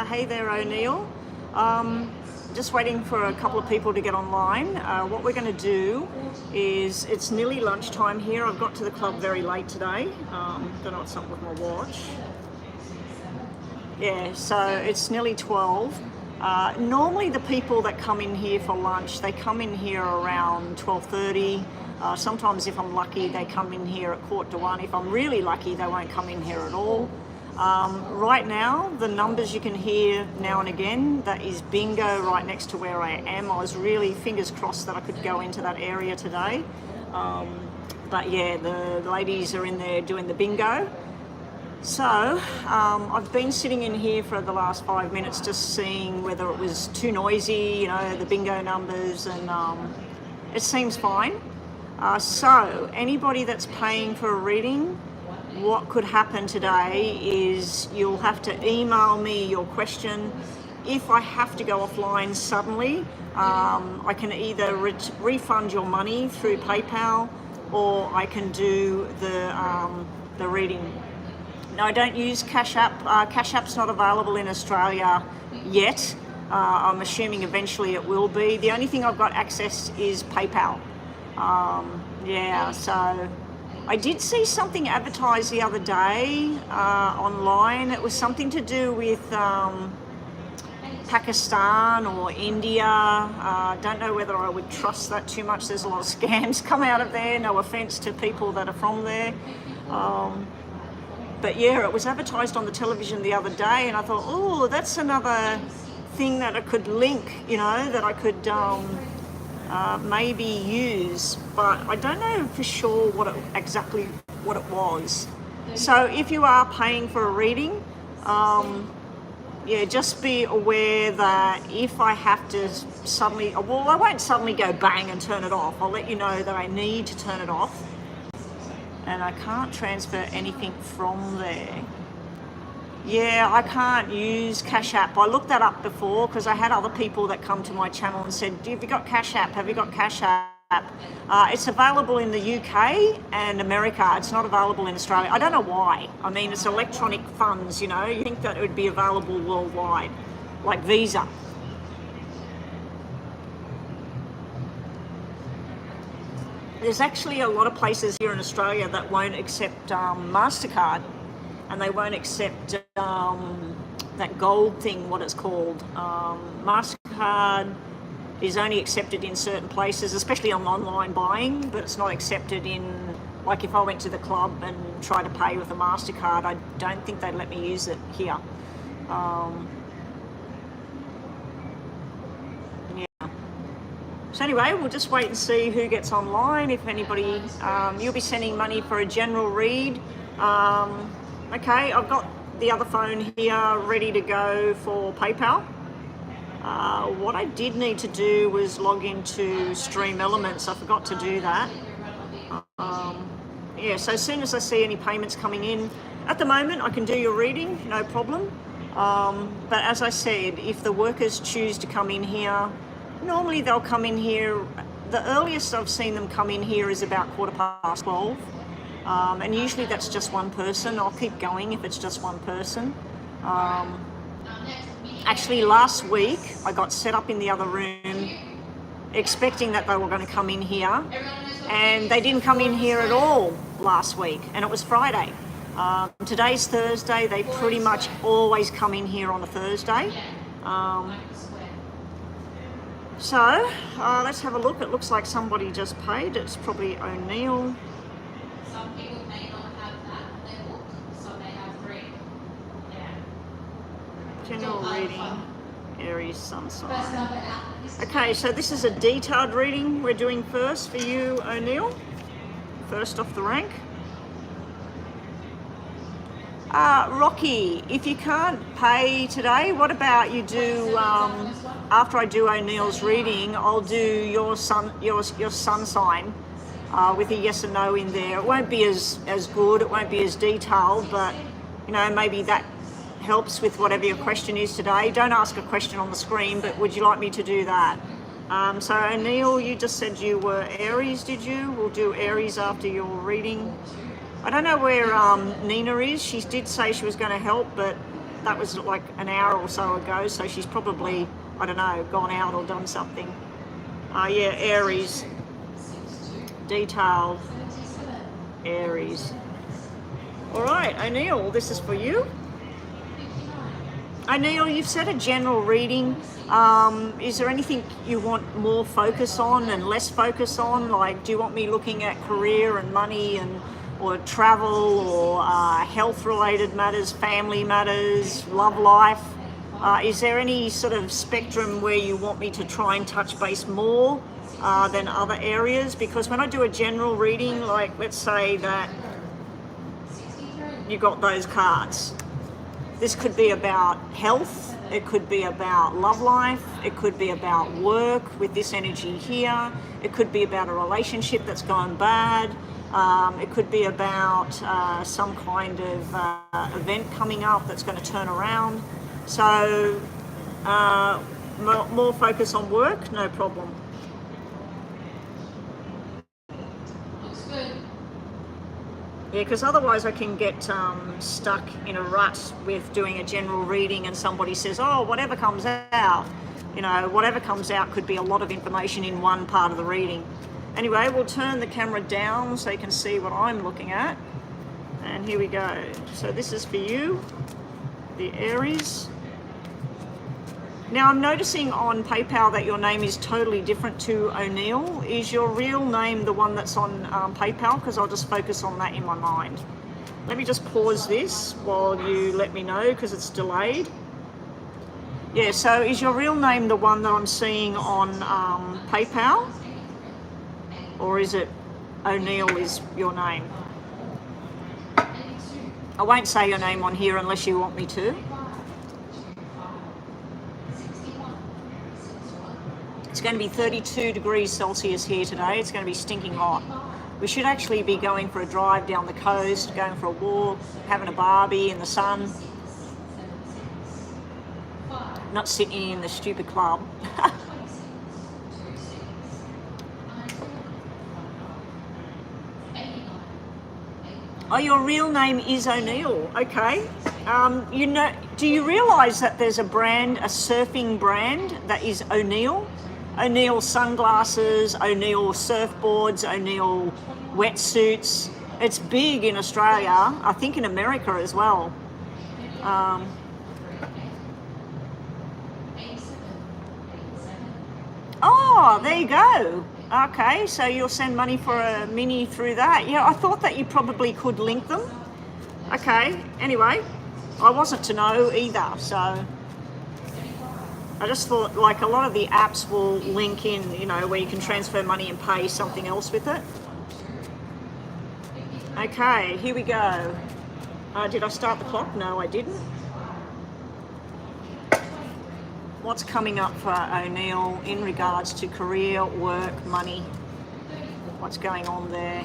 Hey there, O'Neill. Just waiting for a couple of people to get online. What we're going to do is, it's nearly lunchtime here. I've got to the club very late today. Don't know what's up with my watch. Yeah, so it's nearly 12. Normally the people that come in here for lunch, they come in here around 12:30. Sometimes if I'm lucky, they come in here at 1:45. If I'm really lucky, they won't come in here at all. Right now, the numbers you can hear now and again, that is bingo right next to where I am. I was really fingers crossed that I could go into that area today. But yeah, the ladies are in there doing the bingo. So I've been sitting in here for the last 5 minutes just seeing whether it was too noisy, you know, the bingo numbers, and it seems fine. So anybody that's paying for a reading, what could happen today is you'll have to email me your question. If I have to go offline suddenly, I can either refund your money through PayPal, or I can do the reading. No, I don't use Cash App. Cash App's not available in Australia yet. I'm assuming eventually it will be. The only thing I've got access is PayPal. Yeah, so I did see something advertised the other day online. It was something to do with Pakistan or India. Don't know whether I would trust that too much. There's a lot of scams come out of there. No offense to people that are from there. But yeah, it was advertised on the television the other day, and I thought, oh, that's another thing that I could link, you know, that I could maybe use, but I don't know for sure exactly what it was. So if you are paying for a reading, yeah, just be aware that if I have to suddenly, well, I won't suddenly go bang and turn it off. I'll let you know that I need to turn it off, and I can't transfer anything from there. Yeah, I can't use Cash App. I looked that up before because I had other people that come to my channel and said, have you got Cash App? Have you got Cash App? It's available in the UK and America. It's not available in Australia. I don't know why. I mean, it's electronic funds, you know. You think that it would be available worldwide, like Visa. There's actually a lot of places here in Australia that won't accept MasterCard. And they won't accept that gold thing, what it's called. MasterCard is only accepted in certain places, especially on online buying, but it's not accepted in, like if I went to the club and tried to pay with a MasterCard, I don't think they'd let me use it here. Yeah. So anyway, we'll just wait and see who gets online. If anybody, you'll be sending money for a general read. Okay, I've got the other phone here ready to go for PayPal. What I did need to do was log into Stream Elements. I forgot to do that. Yeah, so as soon as I see any payments coming in, at the moment I can do your reading, no problem. But as I said, if the workers choose to come in here, normally they'll come in here, the earliest I've seen them come in here is about 12:15. And usually that's just one person. I'll keep going if it's just one person. Actually, last week I got set up in the other room expecting that they were going to come in here, and they didn't come in here at all last week, and it was Friday. Today's Thursday. They pretty much always come in here on a Thursday. So let's have a look. It looks like somebody just paid. It's probably O'Neill. Some people may not have that on their book, so they have 3. Yeah. General reading, Aries, Sun sign. Okay, so this is a detailed reading we're doing first for you, O'Neill. First off the rank. Rocky, if you can't pay today, what about you do, after I do O'Neill's reading, I'll do your sun sign. with a yes or no in there. It won't be as good, it won't be as detailed, but you know, maybe that helps with whatever your question is today. Don't ask a question on the screen, but would you like me to do that? So O'Neill, you just said you were Aries, did you? We'll do Aries after your reading. I don't know where Nina is. She did say she was going to help, but that was like an hour or so ago, so she's probably, I don't know, gone out or done something. Yeah, Aries. Detailed Aries. All right, O'Neill, this is for you. O'Neill, you've said a general reading. Is there anything you want more focus on and less focus on? Like, do you want me looking at career and money and or travel or health-related matters, family matters, love life? Is there any sort of spectrum where you want me to try and touch base more than other areas? Because when I do a general reading, like let's say that you got those cards, this could be about health, it could be about love life, it could be about work with this energy here, it could be about a relationship that's gone bad, it could be about some kind of event coming up that's going to turn around. So more focus on work, no problem. Looks good. Yeah, because otherwise I can get stuck in a rut with doing a general reading and somebody says, oh, whatever comes out. You know, whatever comes out could be a lot of information in one part of the reading. Anyway, we'll turn the camera down so you can see what I'm looking at. And here we go. So this is for you, the Aries. Now I'm noticing on PayPal that your name is totally different to O'Neill. Is your real name the one that's on PayPal? Because I'll just focus on that in my mind. Let me just pause this while you let me know because it's delayed. Yeah, so is your real name the one that I'm seeing on PayPal? Or is it O'Neill is your name? I won't say your name on here unless you want me to. It's going to be 32 degrees Celsius here today. It's going to be stinking hot. We should actually be going for a drive down the coast, going for a walk, having a barbie in the sun. Not sitting in the stupid club. Oh, your real name is O'Neill. Okay. You know, do you realise that there's a brand, a surfing brand that is O'Neill? O'Neill sunglasses, O'Neill surfboards, O'Neill wetsuits. It's big in Australia. I think in America as well. Oh, there you go. Okay, so you'll send money for a mini through that. Yeah, I thought that you probably could link them. Okay, anyway, I wasn't to know either, so I just thought like a lot of the apps will link in, you know, where you can transfer money and pay something else with it. Okay, here we go. Did I start the clock? No, I didn't. What's coming up for O'Neill in regards to career, work, money? What's going on there?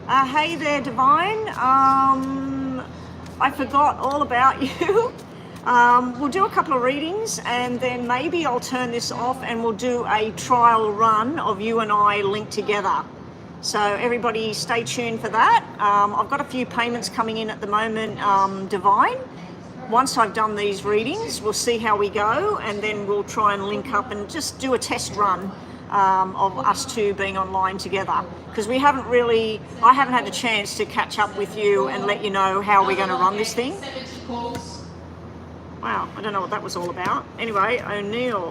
Hey there, Divine. I forgot all about you. We'll do a couple of readings and then maybe I'll turn this off and we'll do a trial run of you and I linked together. So everybody stay tuned for that. I've got a few payments coming in at the moment, Divine. Once I've done these readings, we'll see how we go and then we'll try and link up and just do a test run of us two being online together. Because I haven't had a chance to catch up with you and let you know how we're going to run this thing. Wow, I don't know what that was all about. Anyway, O'Neill.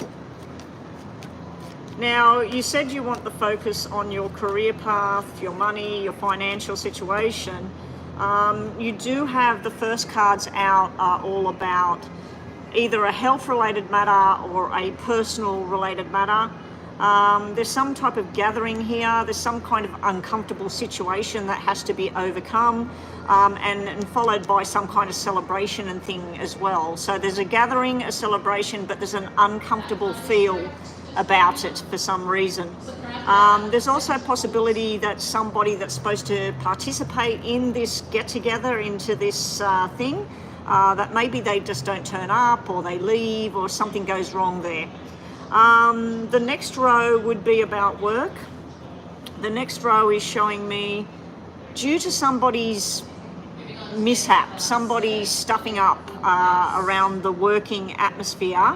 Now, you said you want the focus on your career path, your money, your financial situation. You do have the first cards out are all about either a health-related matter or a personal-related matter. There's some type of gathering here. There's some kind of uncomfortable situation that has to be overcome and followed by some kind of celebration and thing as well. So there's a gathering, a celebration, but there's an uncomfortable feel about it for some reason. There's also a possibility that somebody that's supposed to participate in this get-together, into this thing, that maybe they just don't turn up, or they leave, or something goes wrong there. The next row would be about work. The next row is showing me, due to somebody's mishap, somebody stuffing up around the working atmosphere,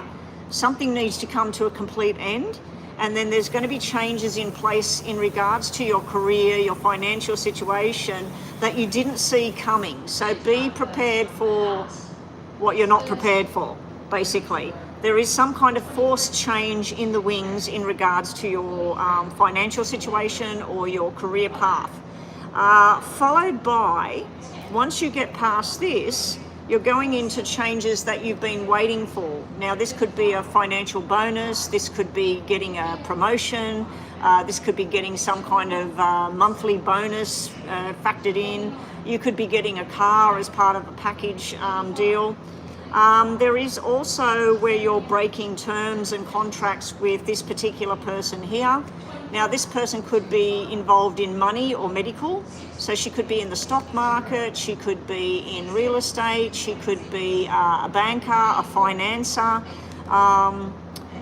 something needs to come to a complete end, and then there's going to be changes in place in regards to your career, your financial situation that you didn't see coming. So be prepared for what you're not prepared for, basically. There is some kind of forced change in the wings in regards to your financial situation or your career path. Followed by, once you get past this, you're going into changes that you've been waiting for. Now, this could be a financial bonus, this could be getting a promotion, this could be getting some kind of monthly bonus factored in. You could be getting a car as part of a package deal. There is also where you're breaking terms and contracts with this particular person here. Now, this person could be involved in money or medical, so she could be in the stock market, she could be in real estate, she could be a banker, a financer.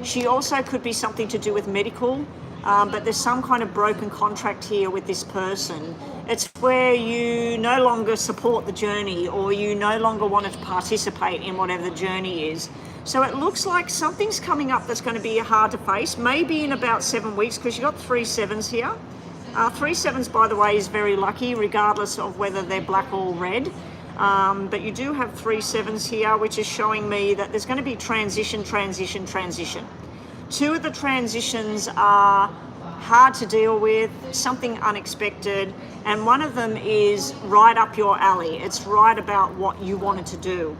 She also could be something to do with medical, but there's some kind of broken contract here with this person. It's where you no longer support the journey, or you no longer want to participate in whatever the journey is. So it looks like something's coming up that's going to be hard to face, maybe in about 7 weeks, because you've got 3 sevens here. 3 sevens, by the way, is very lucky, regardless of whether they're black or red. But you do have 3 sevens here, which is showing me that there's going to be transition. 2 of the transitions are hard to deal with, something unexpected, and one of them is right up your alley. It's right about what you wanted to do.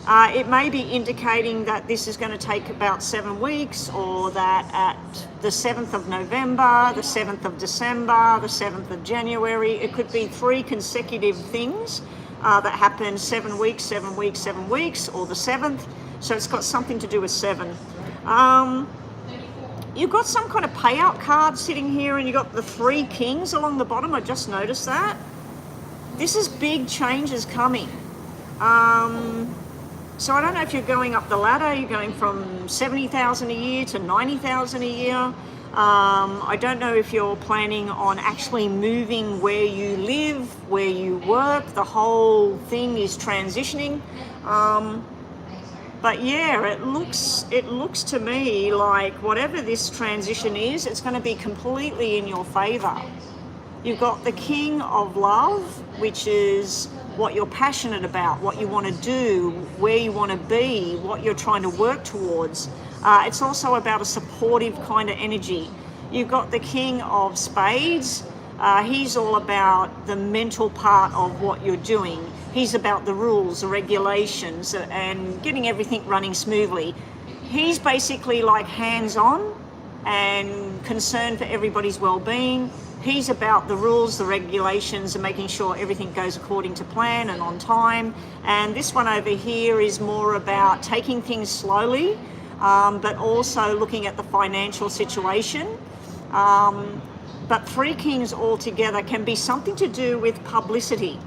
It may be indicating that this is going to take about 7 weeks, or that at the 7th of November, the 7th of December, the 7th of January, it could be 3 consecutive things that happen 7 weeks, 7 weeks, 7 weeks, or the 7th. So it's got something to do with 7. You've got some kind of payout card sitting here, and you've got the 3 kings along the bottom. I just noticed that. This is big changes coming. So I don't know if you're going up the ladder, you're going from 70,000 a year to 90,000 a year. I don't know if you're planning on actually moving where you live, where you work. The whole thing is transitioning. But yeah, it looks to me like whatever this transition is, it's going to be completely in your favor. You've got the King of Love, which is what you're passionate about, what you want to do, where you want to be, what you're trying to work towards. It's also about a supportive kind of energy. You've got the King of Spades. He's all about the mental part of what you're doing. He's about the rules, the regulations, and getting everything running smoothly. He's basically like hands-on and concerned for everybody's well-being. He's about the rules, the regulations, and making sure everything goes according to plan and on time. And this one over here is more about taking things slowly, but also looking at the financial situation. But 3 kings altogether can be something to do with publicity.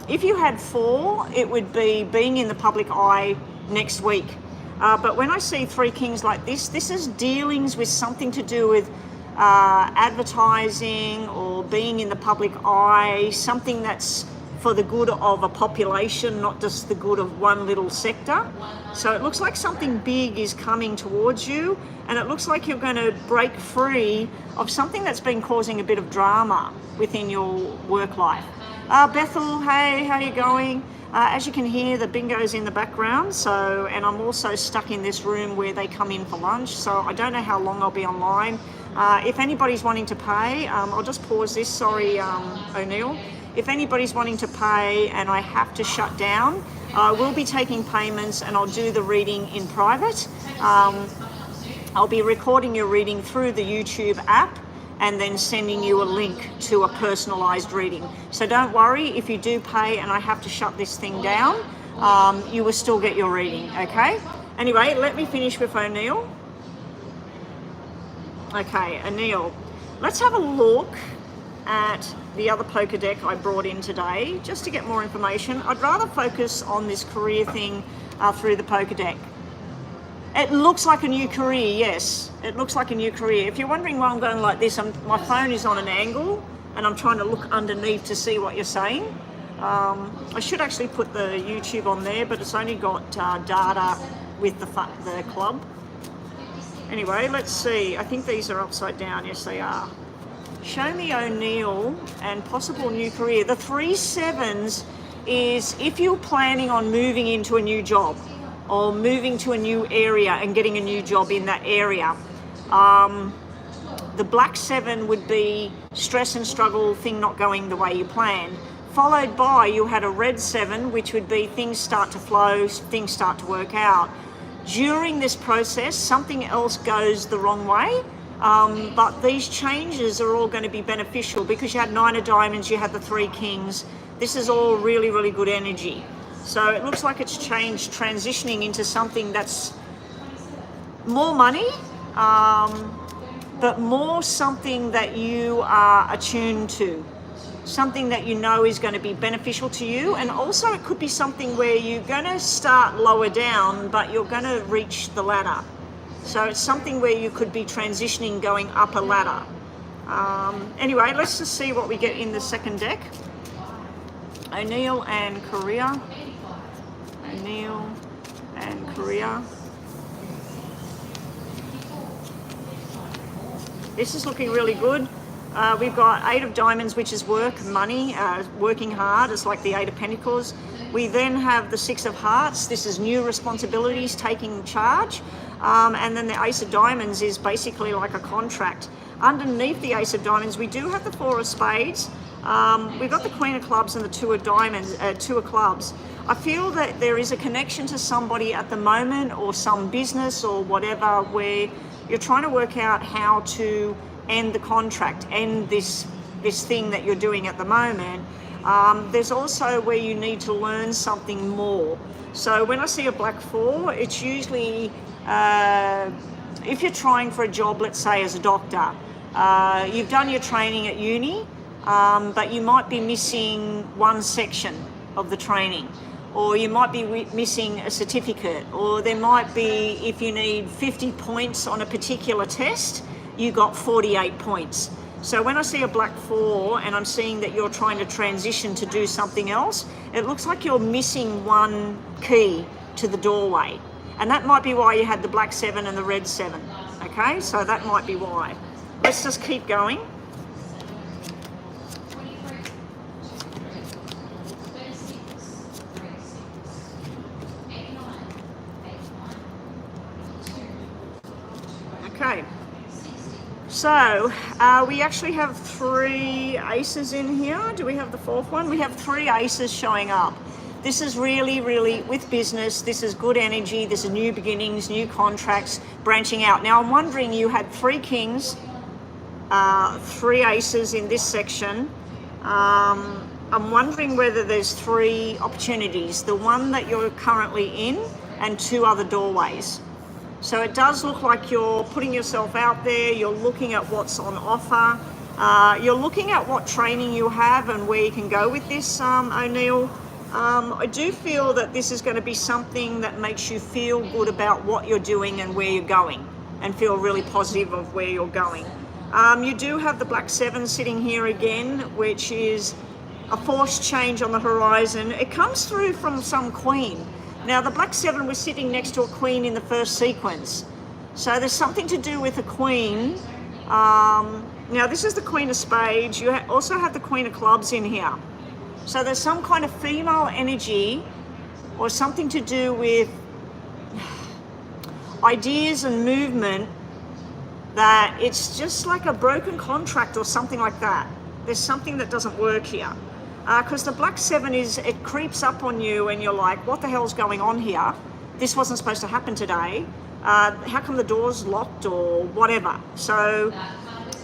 If you had 4, it would be being in the public eye next week. But when I see 3 kings like this is dealings with something to do with advertising or being in the public eye, something that's for the good of a population, not just the good of one little sector. So it looks like something big is coming towards you, and it looks like you're going to break free of something that's been causing a bit of drama within your work life. Bethel, hey, how you going? As you can hear, the bingo's in the background, and I'm also stuck in this room where they come in for lunch, so I don't know how long I'll be online. If anybody's wanting to pay, I'll just pause this, sorry, O'Neill. If anybody's wanting to pay and I have to shut down, I will be taking payments, and I'll do the reading in private. I'll be recording your reading through the YouTube app and then sending you a link to a personalized reading. So don't worry, if you do pay and I have to shut this thing down, you will still get your reading, okay? Anyway, let me finish with O'Neill. Okay, Anil, let's have a look at the other poker deck I brought in today, just to get more information. I'd rather focus on this career thing through the poker deck. It looks like a new career, yes. It looks like a new career. If you're wondering why I'm going like this, my phone is on an angle and I'm trying to look underneath to see what you're saying. I should actually put the YouTube on there, but it's only got data with the club. Anyway, let's see. I think these are upside down. Yes, they are. Show me O'Neill and possible new career. The 3 sevens is if you're planning on moving into a new job or moving to a new area and getting a new job in that area. The black 7 would be stress and struggle, thing not going the way you planned. Followed by you had a red 7, which would be things start to flow, things start to work out. During this process, something else goes the wrong way, but these changes are all going to be beneficial because you had 9 of diamonds, you had the 3 kings. This is all really, really good energy. So it looks like it's changed, transitioning into something that's more money, but more something that you are attuned to. Something that you know is going to be beneficial to you, and also it could be something where you're going to start lower down but you're going to reach the ladder. So it's something where you could be transitioning, going up a ladder. Anyway, let's just see what we get in the second deck. O'Neill and Korea. O'Neill and Korea. This is looking really good. We've got 8 of diamonds, which is work, money, working hard. It's like the 8 of pentacles. We then have the 6 of hearts. This is new responsibilities, taking charge. And then the ace of diamonds is basically like a contract. Underneath the ace of diamonds, we do have the 4 of spades. We've got the queen of clubs and the 2 of diamonds, 2 of clubs. I feel that there is a connection to somebody at the moment, or some business or whatever, where you're trying to work out how to end the contract, end this thing that you're doing at the moment. There's also where you need to learn something more. So when I see a black 4, it's usually if you're trying for a job, let's say as a doctor, you've done your training at uni, but you might be missing one section of the training, or you might be missing a certificate, or there might be, if you need 50 points on a particular test, you got 48 points. So when I see a black 4 and I'm seeing that you're trying to transition to do something else, it looks like you're missing one key to the doorway. And that might be why you had the black 7 and the red 7. Okay, so that might be why. Let's just keep going. Okay. So we actually have 3 aces in here. Do we have the 4th one? We have 3 aces showing up. This is really, really, with business, this is good energy. This is new beginnings, new contracts, branching out. Now I'm wondering, you had 3 kings, 3 aces in this section. I'm wondering whether there's 3 opportunities, the one that you're currently in and 2 other doorways. So it does look like you're putting yourself out there, you're looking at what's on offer, you're looking at what training you have and where you can go with this, O'Neill. I do feel that this is going to be something that makes you feel good about what you're doing and where you're going, and feel really positive of where you're going. You do have the black 7 sitting here again, which is a forced change on the horizon. It comes through from some queen. Now the black 7 was sitting next to a queen in the first sequence. So there's something to do with a queen. Now this is the queen of spades. You also have the queen of clubs in here. So there's some kind of female energy, or something to do with ideas and movement, that it's just like a broken contract or something like that. There's something that doesn't work here. Because the black 7 it creeps up on you and you're like, what the hell's going on here? This wasn't supposed to happen today. How come the door's locked or whatever? So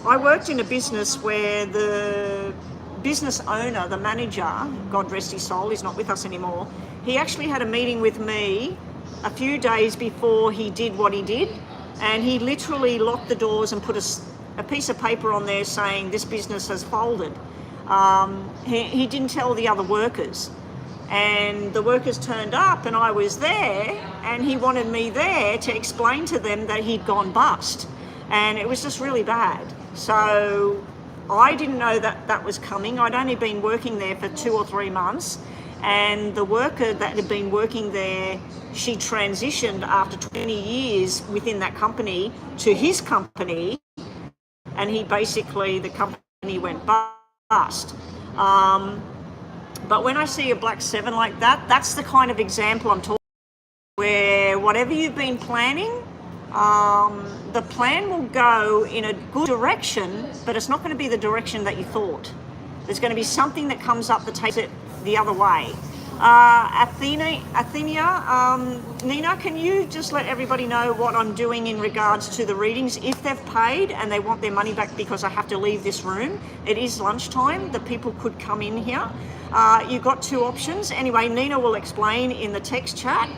I worked in a business where the business owner, the manager, God rest his soul, he's not with us anymore, he actually had a meeting with me a few days before he did what he did. and he literally locked the doors and put a piece of paper on there saying this business has folded. He didn't tell the other workers, and the workers turned up and I was there, and he wanted me there to explain to them that he'd gone bust, and it was just really bad. So I didn't know that that was coming. I'd only been working there for 2 or 3 months, and the worker that had been working there, she transitioned after 20 years within that company to his company, and the company went bust. But when I see a black 7 like that, that's the kind of example I'm talking about, where whatever you've been planning, the plan will go in a good direction, but it's not going to be the direction that you thought. There's going to be something that comes up that takes it the other way. Nina, can you just let everybody know what I'm doing in regards to the readings? If they've paid and they want their money back because I have to leave this room, it is lunchtime, the people could come in here. You've got 2 options. Anyway, Nina will explain in the text chat.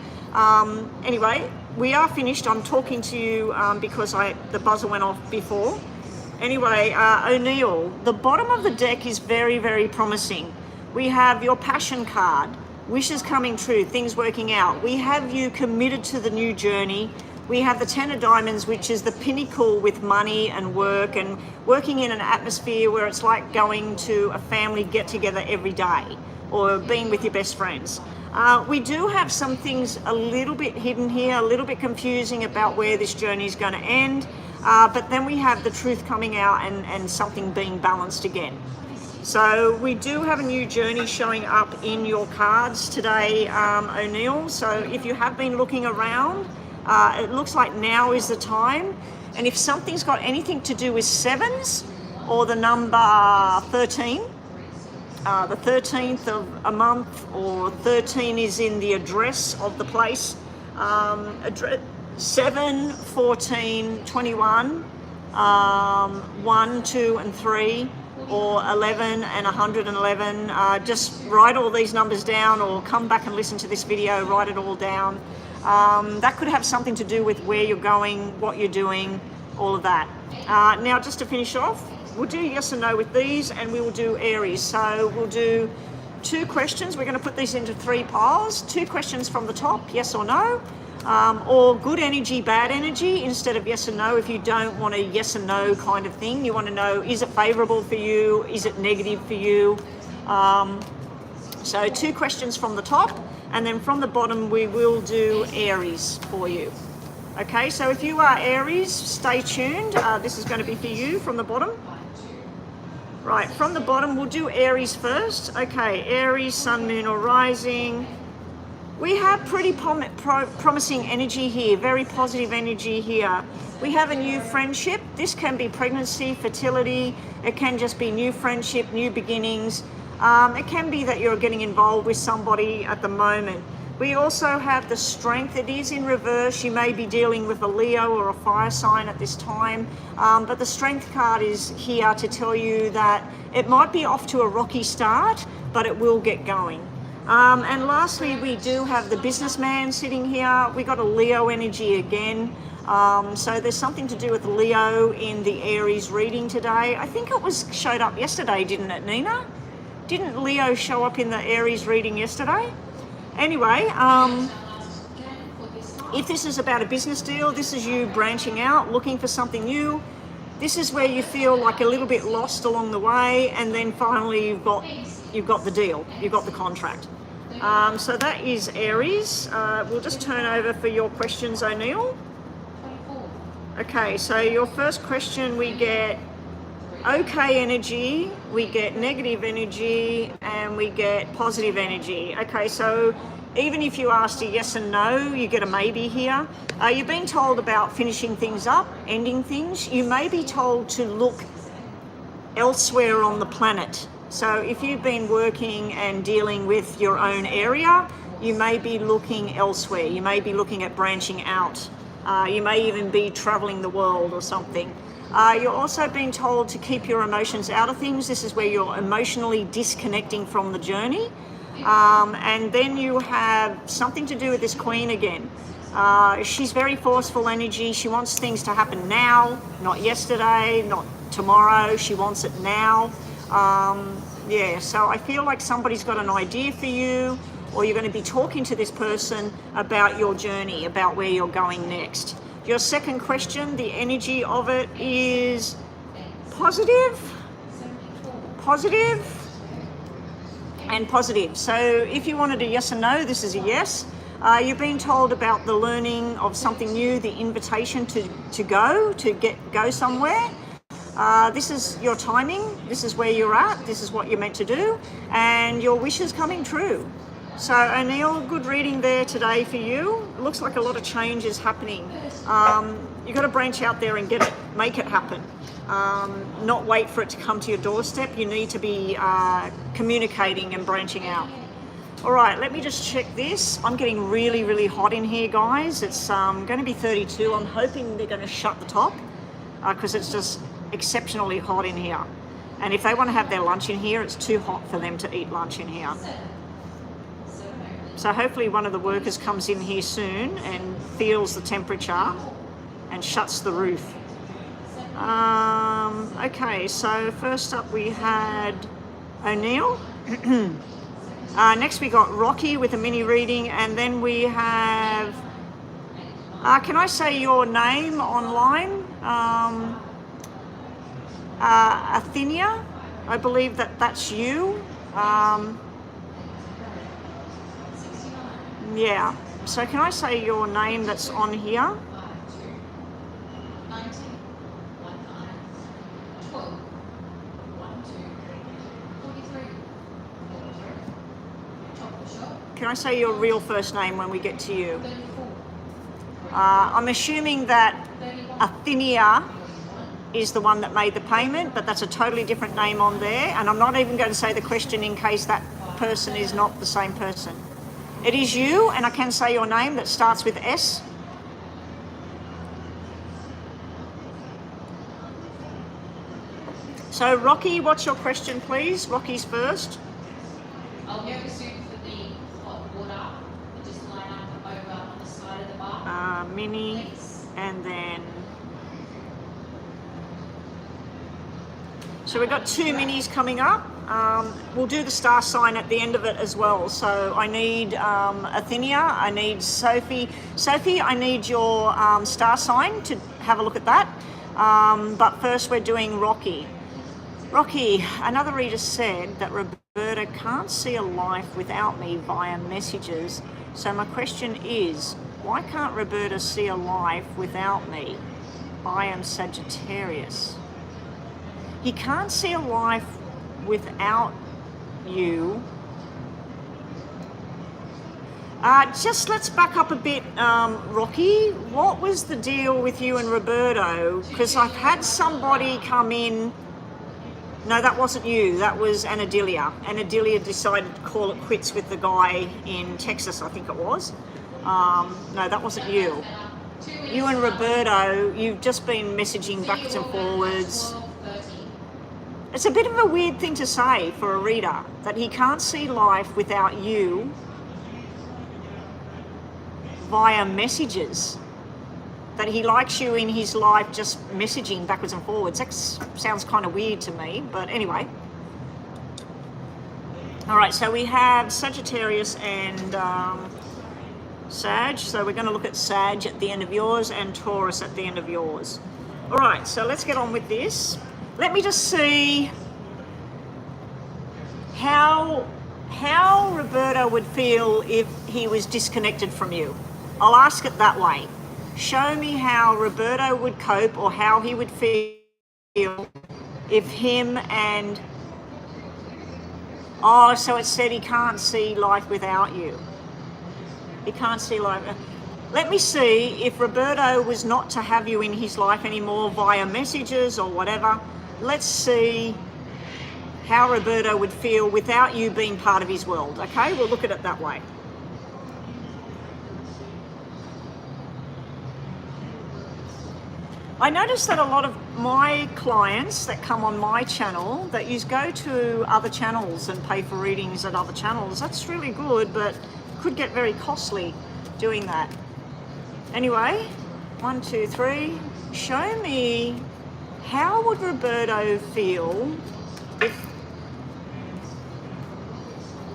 Anyway, we are finished. I'm talking to you because the buzzer went off before. Anyway, O'Neill, the bottom of the deck is very, very promising. We have your passion card, wishes coming true, things working out. We have you committed to the new journey. We have the 10 of diamonds, which is the pinnacle with money and work, and working in an atmosphere where it's like going to a family get together every day or being with your best friends. We do have some things a little bit hidden here, a little bit confusing about where this journey is going to end. But then we have the truth coming out and something being balanced again. So we do have a new journey showing up in your cards today, O'Neill. So if you have been looking around, it looks like now is the time. And if something's got anything to do with 7s or the number 13, the 13th of a month, or 13 is in the address of the place, 7, 14, 21, 1, 2 and 3, or 11 and 111. Just write all these numbers down, or come back and listen to this video, write it all down. That could have something to do with where you're going, what you're doing, all of that. Now, just to finish off, we'll do yes and no with these, and we will do Aries. So we'll do 2 questions. We're going to put these into 3 piles. 2 questions from the top, yes or no, or good energy, bad energy, instead of yes and no. If you don't want a yes and no kind of thing, you want to know, is it favorable for you? Is it negative for you? So 2 questions from the top, and then from the bottom we will do Aries for you. Okay, so if you are Aries, stay tuned. This is going to be for you from the bottom. Right, from the bottom, we'll do Aries first. Okay, Aries, Sun, Moon, or Rising. We have pretty promising energy here, very positive energy here. We have a new friendship. This can be pregnancy, fertility. It can just be new friendship, new beginnings. It can be that you're getting involved with somebody at the moment. We also have the Strength. It is in reverse. You may be dealing with a Leo or a fire sign at this time. But the Strength card is here to tell you that it might be off to a rocky start, but it will get going. And lastly, we do have the Businessman sitting here. We got a Leo energy again. So there's something to do with Leo in the Aries reading today. I think it showed up yesterday, didn't it, Nina? Didn't Leo show up in the Aries reading yesterday? Anyway, if this is about a business deal, this is you branching out, looking for something new. This is where you feel like a little bit lost along the way, and then finally you've got the deal, you've got the contract. So that is Aries. We'll just turn over for your questions, O'Neill. Okay, so your first question, we get okay energy, we get negative energy, and we get positive energy. Okay, so even if you asked a yes and no, you get a maybe here. You're being told about finishing things up, ending things. You may be told to look elsewhere on the planet. So if you've been working and dealing with your own area, you may be looking elsewhere. You may be looking at branching out. You may even be traveling the world or something. You're also being told to keep your emotions out of things. This is where you're emotionally disconnecting from the journey. And then you have something to do with this Queen again. She's very forceful energy. She wants things to happen now, not yesterday, not tomorrow. She wants it now. Yeah, so I feel like somebody's got an idea for you, or you're going to be talking to this person about your journey, about where you're going next. Your second question, the energy of it is positive, positive, and positive. So if you wanted a yes or no, this is a yes. You've been told about the learning of something new, the invitation to go somewhere. This is your timing, this is where you're at, this is what you're meant to do, and your wish is coming true. So O'Neill, good reading there today for you. It looks like a lot of change is happening. You've got to branch out there and make it happen. Not wait for it to come to your doorstep. You need to be communicating and branching out. All right, let me just check this. I'm getting really, really hot in here, guys. It's going to be 32. I'm hoping they're going to shut the top because it's just exceptionally hot in here. And if they want to have their lunch in here, it's too hot for them to eat lunch in here. So hopefully one of the workers comes in here soon and feels the temperature and shuts the roof. Okay, so first up we had O'Neill. Next we got Rocky with a mini reading, and then we have, can I say your name online? Athenia, I believe that's you. Yeah, so can I say your name that's on here? Can I say your real first name when we get to you? I'm assuming that Athenia is the one that made the payment, but that's a totally different name on there, and I'm not even going to say the question in case that person is not the same person. It is you, and I can say your name that starts with S. So Rocky, what's your question, please? Rocky's first. I'll go soon for the hot water. Just line up over on the side of the bar. Mini, Please. and then... So we've got two minis coming up. We'll do the star sign at the end of it as well. So I need Athenia, I need Sophie. Sophie, I need your star sign to have a look at that. But first we're doing Rocky. Rocky, another reader said that Roberta can't see a life without me via messages. So my question is, why can't Roberta see a life without me? I am Sagittarius. He can't see a life without you. Just let's back up a bit, Rocky. What was the deal with you and Roberto? Because I've had somebody come in. No, that wasn't you. That was Anadilia. Anadilia decided to call it quits with the guy in Texas, I think it was. No, that wasn't you. You and Roberto, you've just been messaging backwards and forwards. It's a bit of a weird thing to say for a reader, that he can't see life without you via messages. That he likes you in his life just messaging backwards and forwards. That sounds kind of weird to me, but anyway. All right, so we have Sagittarius and Sag. So we're going to look at Sag at the end of yours and Taurus at the end of yours. All right, so let's get on with this. Let me just see how Roberto would feel if he was disconnected from you. I'll ask it that way. Show me how Roberto would cope, or how he would feel if him and... Oh, so it said he can't see life without you. He can't see life... Let me see if Roberto was not to have you in his life anymore via messages or whatever. Let's see how Roberto would feel without you being part of his world, okay? We'll look at it that way. I notice that a lot of my clients that come on my channel, that you go to other channels and pay for readings at other channels. That's really good, but could get very costly doing that. Anyway, 1, 2, 3. Show me, how would Roberto feel if,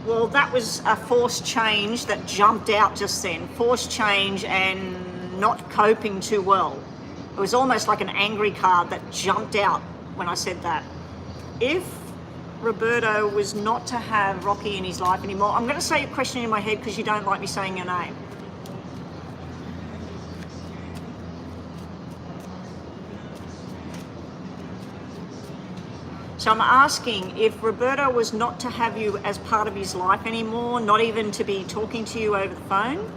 well, that was a forced change that jumped out just then. Forced change and not coping too well. It was almost like an angry card that jumped out when I said that. If Roberto was not to have Rocky in his life anymore, I'm going to say a question in my head because you don't like me saying your name. So I'm asking, if Roberto was not to have you as part of his life anymore, not even to be talking to you over the phone,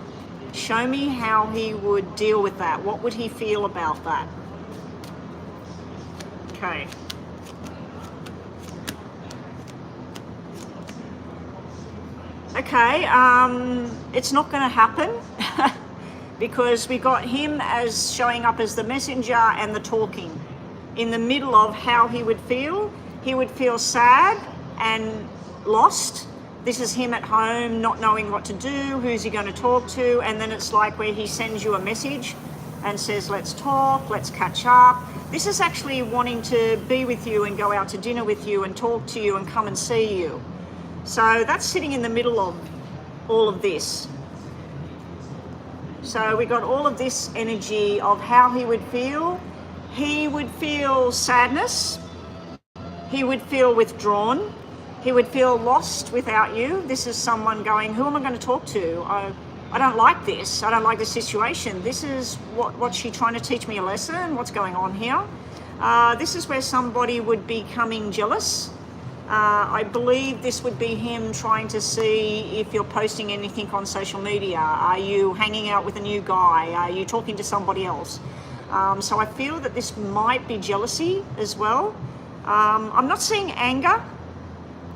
show me how he would deal with that. What would he feel about that? Okay. Okay, it's not going to happen because we got him as showing up as the messenger and the talking. In the middle of how he would feel sad and lost. This is him at home not knowing what to do, who's he going to talk to, and then it's like where he sends you a message and says, let's talk, let's catch up. This is actually wanting to be with you and go out to dinner with you and talk to you and come and see you. So that's sitting in the middle of all of this. So we got all of this energy of how he would feel. He would feel sadness. He would feel withdrawn. He would feel lost without you. This is someone going, who am I going to talk to? I don't like this. I don't like this situation. This is what's she trying to teach me a lesson? What's going on here? This is where somebody would be becoming jealous. I believe this would be him trying to see if you're posting anything on social media. Are you hanging out with a new guy? Are you talking to somebody else? So I feel that this might be jealousy as well. I'm not seeing anger.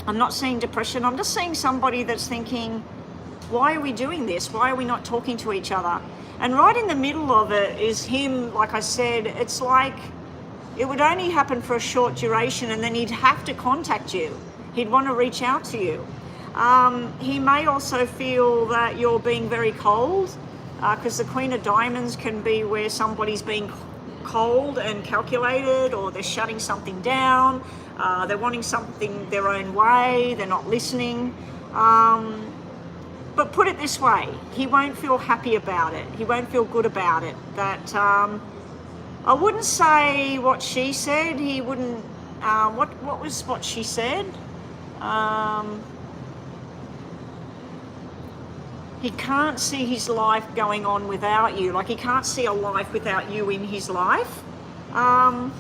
I'm not seeing depression. I'm just seeing somebody that's thinking, why are we doing this? Why are we not talking to each other? And right in the middle of it is him, like I said, it's like it would only happen for a short duration and then he'd have to contact you. He'd want to reach out to you. He may also feel that you're being very cold because the Queen of Diamonds can be where somebody's being cold and calculated, or they're shutting something down, they're wanting something their own way, they're not listening. But put it this way, he won't feel happy about it. He won't feel good about it. That I wouldn't say what she said. He wouldn't. What was what she said? He can't see his life going on without you. Like he can't see a life without you in his life. I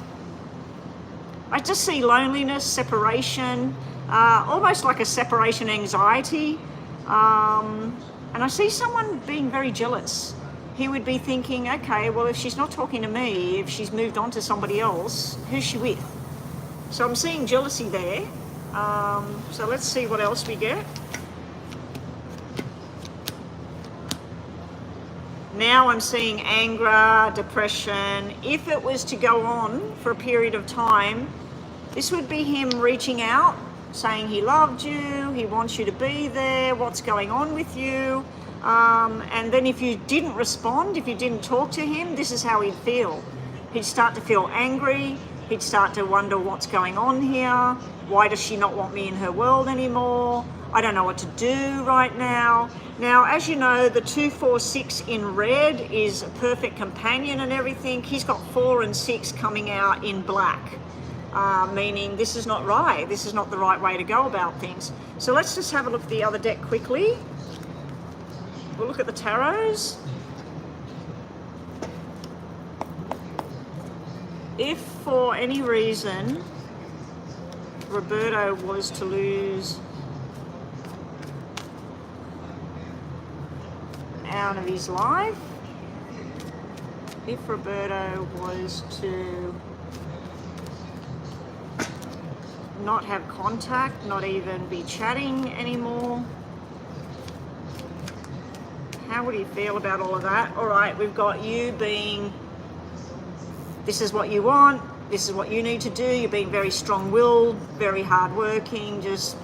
just see loneliness, separation, almost like a separation anxiety. And I see someone being very jealous. He would be thinking, okay, well, if she's not talking to me, if she's moved on to somebody else, who's she with? So I'm seeing jealousy there. So let's see what else we get. Now I'm seeing anger, depression. If it was to go on for a period of time, this would be him reaching out, saying he loved you, he wants you to be there, what's going on with you. And then if you didn't respond, if you didn't talk to him, this is how he'd feel. He'd start to feel angry. He'd start to wonder what's going on here. Why does she not want me in her world anymore? I don't know what to do right now. Now, as you know, the 2, 4, 6 in red is a perfect companion and everything. He's got 4 and 6 coming out in black, meaning this is not right. This is not the right way to go about things. So let's just have a look at the other deck quickly. We'll look at the tarots. If for any reason Roberto was to lose out of his life, if Roberto was to not have contact, not even be chatting anymore, how would he feel about all of that? All right, we've got you being, this is what you want, this is what you need to do. You're being very strong-willed, very hard-working, just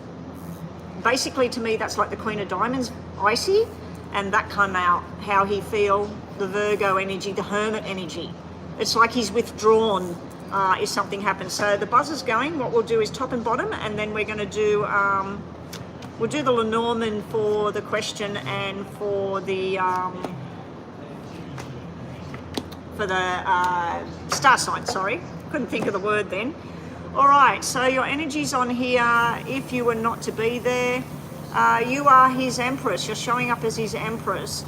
basically to me that's like the Queen of Diamonds, icy, and that come out, how he feel. the Virgo energy, the Hermit energy. It's like he's withdrawn if something happens. So the buzzer's going. What we'll do is top and bottom, and then we're going to do, we'll do the Lenormand for the question and for the star sign, sorry. Couldn't think of the word then. All right, so your energy's on here. If you were not to be there, you are his Empress. You're showing up as his Empress.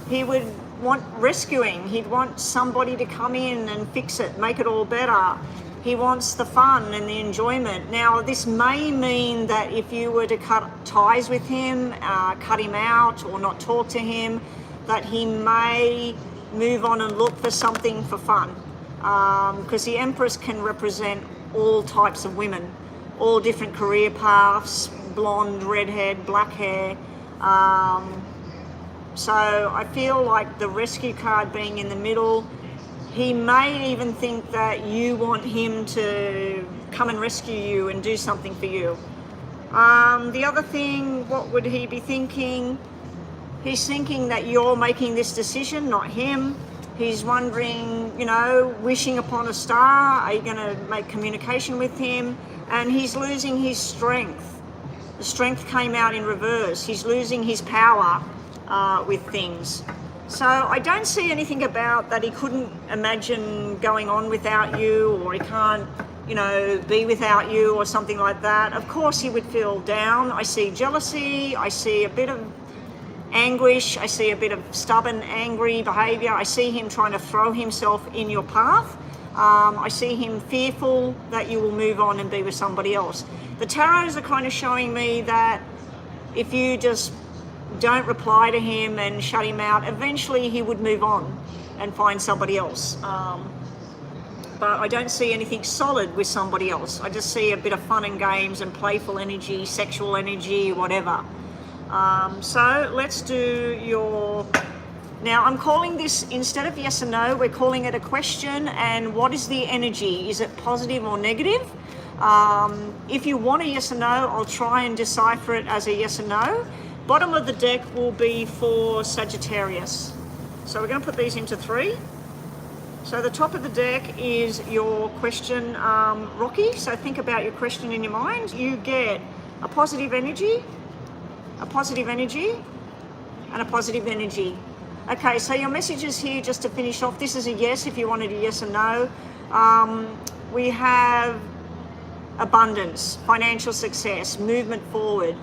He would want rescuing. He'd want somebody to come in and fix it, make it all better. He wants the fun and the enjoyment. Now, this may mean that if you were to cut ties with him, cut him out or not talk to him, that he may move on and look for something for fun. Because the Empress can represent all types of women, all different career paths, blonde, redhead, black hair. So I feel like the rescue card being in the middle, he may even think that you want him to come and rescue you and do something for you. The other thing, what would he be thinking? He's thinking that you're making this decision, not him. He's wondering, you know, wishing upon a star. Are you going to make communication with him? And he's losing his strength. The strength came out in reverse. He's losing his power with things. So I don't see anything about that he couldn't imagine going on without you, or he can't, you know, be without you or something like that. Of course he would feel down. I see jealousy. I see a bit of anguish. I see a bit of stubborn, angry behavior. I see him trying to throw himself in your path. I see him fearful that you will move on and be with somebody else. The tarots are kind of showing me that if you just don't reply to him and shut him out, eventually he would move on and find somebody else. But I don't see anything solid with somebody else. I just see a bit of fun and games and playful energy, sexual energy, whatever. So let's do your... Now I'm calling this, instead of yes or no, we're calling it a question. And what is the energy? Is it positive or negative? If you want a yes or no, I'll try and decipher it as a yes or no. Bottom of the deck will be for Sagittarius. So we're going to put these into 3. So the top of the deck is your question, Rocky. So think about your question in your mind. You get a positive energy, a positive energy, and a positive energy. Okay, so your messages here, just to finish off, this is a yes if you wanted a yes or no. We have abundance, financial success, movement forward,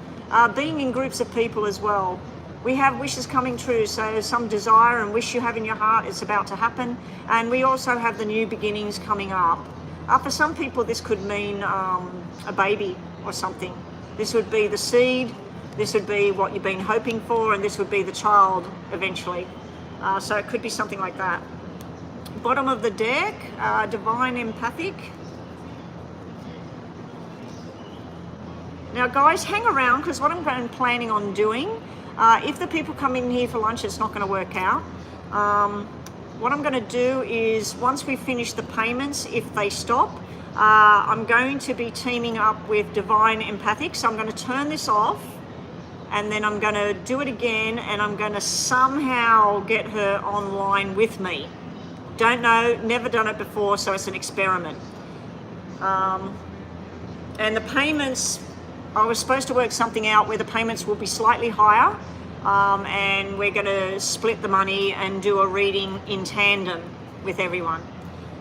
being in groups of people as well. We have wishes coming true, so some desire and wish you have in your heart, it's about to happen. And we also have the new beginnings coming up. For some people, this could mean a baby or something. This would be the seed. This would be what you've been hoping for, and this would be the child eventually. So it could be something like that. Bottom of the deck, divine empathic. Now guys, hang around, because what I'm planning on doing, if the people come in here for lunch, it's not going to work out. What I'm going to do is, once we finish the payments, if they stop, I'm going to be teaming up with divine empathic. So I'm going to turn this off, and then I'm going to do it again, and I'm going to somehow get her online with me. Don't know, never done it before, so it's an experiment. And the payments, I was supposed to work something out where the payments will be slightly higher, and we're going to split the money and do a reading in tandem with everyone.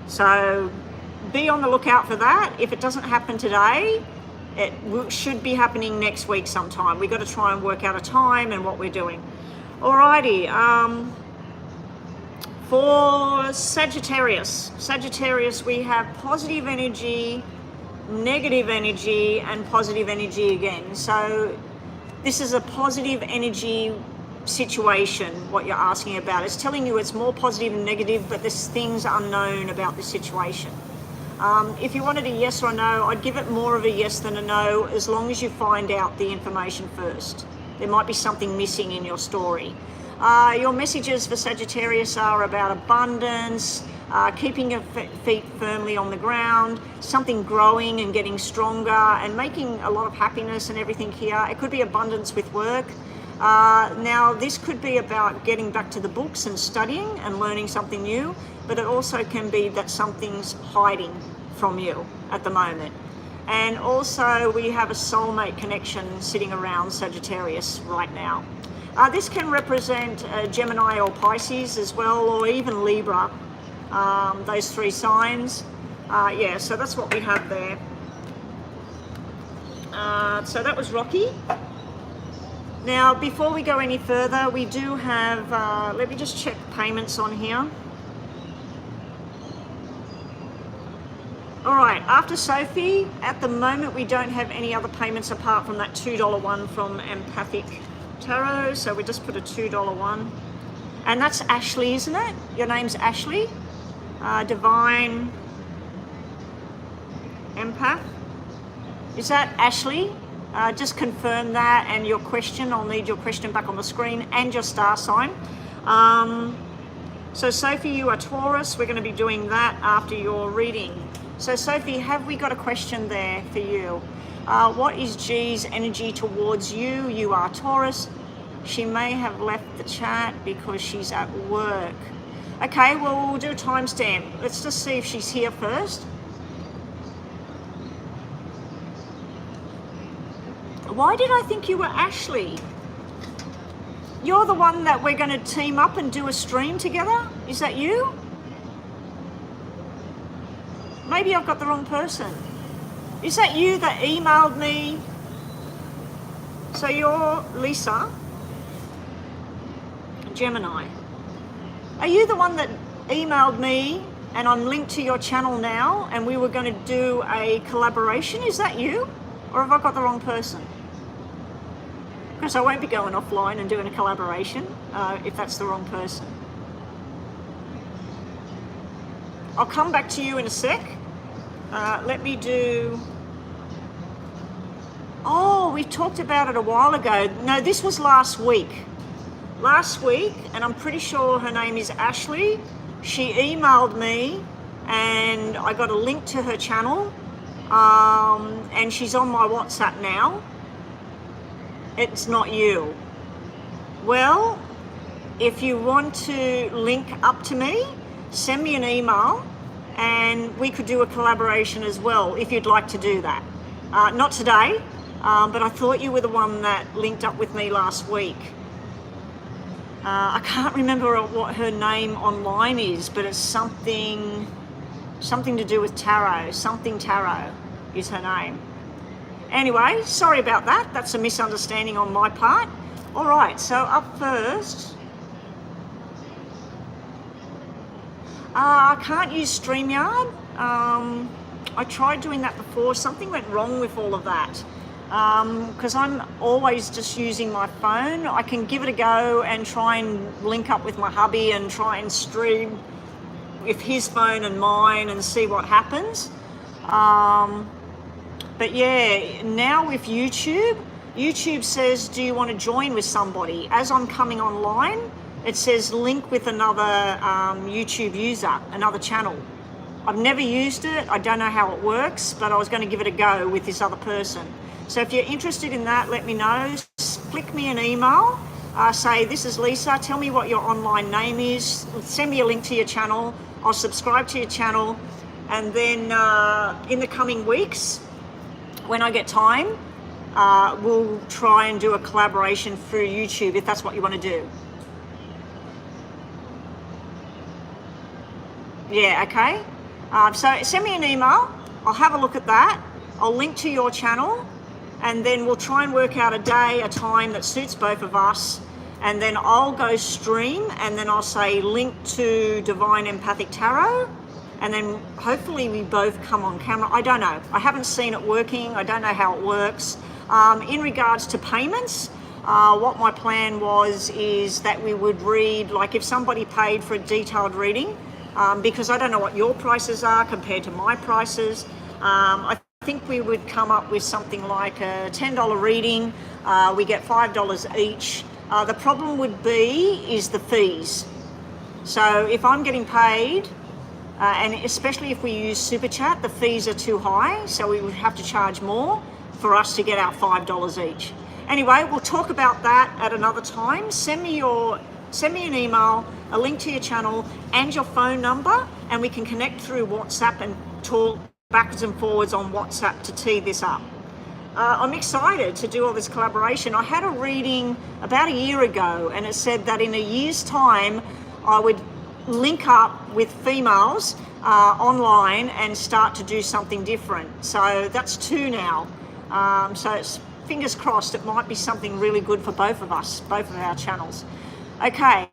So be on the lookout for that. If it doesn't happen today, it should be happening next week sometime. We've got to try and work out a time and what we're doing. Alrighty, for Sagittarius. Sagittarius, we have positive energy, negative energy, and positive energy again. So this is a positive energy situation, what you're asking about. It's telling you it's more positive and negative, but there's things unknown about the situation. If you wanted a yes or a no, I'd give it more of a yes than a no, as long as you find out the information first. There might be something missing in your story. Your messages for Sagittarius are about abundance, keeping your feet firmly on the ground, something growing and getting stronger, and making a lot of happiness and everything here. It could be abundance with work. Now, this could be about getting back to the books and studying and learning something new, but it also can be that something's hiding from you at the moment. And also we have a soulmate connection sitting around Sagittarius right now. This can represent Gemini or Pisces as well, or even Libra, those three signs. Yeah, so that's what we have there. So that was Rocky. Now, before we go any further, we do have, let me just check payments on here. All right, after Sophie, at the moment we don't have any other payments apart from that $2 one from Empathic Tarot, so we just put a $2 one. And that's Ashley, isn't it? Your name's Ashley? Divine Empath. Is that Ashley? Just confirm that, and your question, I'll need your question back on the screen, and your star sign. So Sophie, you are Taurus. We're going to be doing that after your reading. So Sophie, have we got a question there for you? What is G's energy towards you? You are Taurus. She may have left the chat because she's at work. Okay, well, we'll do a timestamp. Let's just see if she's here first. Why did I think you were Ashley? You're the one that we're going to team up and do a stream together? Is that you? Maybe I've got the wrong person. Is that you that emailed me? So you're Lisa, Gemini. Are you the one that emailed me and I'm linked to your channel now and we were going to do a collaboration? Is that you? Or have I got the wrong person? Because I won't be going offline and doing a collaboration if that's the wrong person. I'll come back to you in a sec. Let me do... Oh, we talked about it a while ago. No, this was last week. Last week, and I'm pretty sure her name is Ashley. She emailed me and I got a link to her channel. And she's on my WhatsApp now. It's not you. Well, if you want to link up to me, send me an email and we could do a collaboration as well if you'd like to do that. Not today, but I thought you were the one that linked up with me last week. I can't remember what her name online is, but it's something to do with tarot. Something tarot is her name. Anyway, sorry about that. That's a misunderstanding on my part. All right, so up first, I can't use StreamYard. I tried doing that before. Something went wrong with all of that. Because I'm always just using my phone. I can give it a go and try and link up with my hubby and try and stream with his phone and mine and see what happens. But yeah, now with YouTube, YouTube says, do you want to join with somebody? As I'm coming online, it says link with another YouTube user, another channel. I've never used it. I don't know how it works, but I was going to give it a go with this other person. So if you're interested in that, let me know. Click me an email. Say, this is Lisa. Tell me what your online name is. Send me a link to your channel. I'll subscribe to your channel. And then in the coming weeks, when I get time, we'll try and do a collaboration through YouTube if that's what you want to do. Yeah, okay. So send me an email. I'll have a look at that. I'll link to your channel. And then we'll try and work out a day, a time that suits both of us. And then I'll go stream and then I'll say link to Divine Empathic Tarot. And then hopefully we both come on camera. I don't know. I haven't seen it working. I don't know how it works. In regards to payments, what my plan is that we would read, like if somebody paid for a detailed reading, because I don't know what your prices are compared to my prices. I think we would come up with something like a $10 reading. We get $5 each. The problem would be is the fees. So if I'm getting paid, and especially if we use SUPACHAT, the fees are too high, so we would have to charge more for us to get our $5 each. Anyway, we'll talk about that at another time. Send me an email, a link to your channel and your phone number, and we can connect through WhatsApp and talk backwards and forwards on WhatsApp to tee this up. I'm excited to do all this collaboration. I had a reading about a year ago and it said that in a year's time I would link up with females online and start to do something different. So that's 2 now. So it's fingers crossed it might be something really good for both of us, both of our channels. Okay.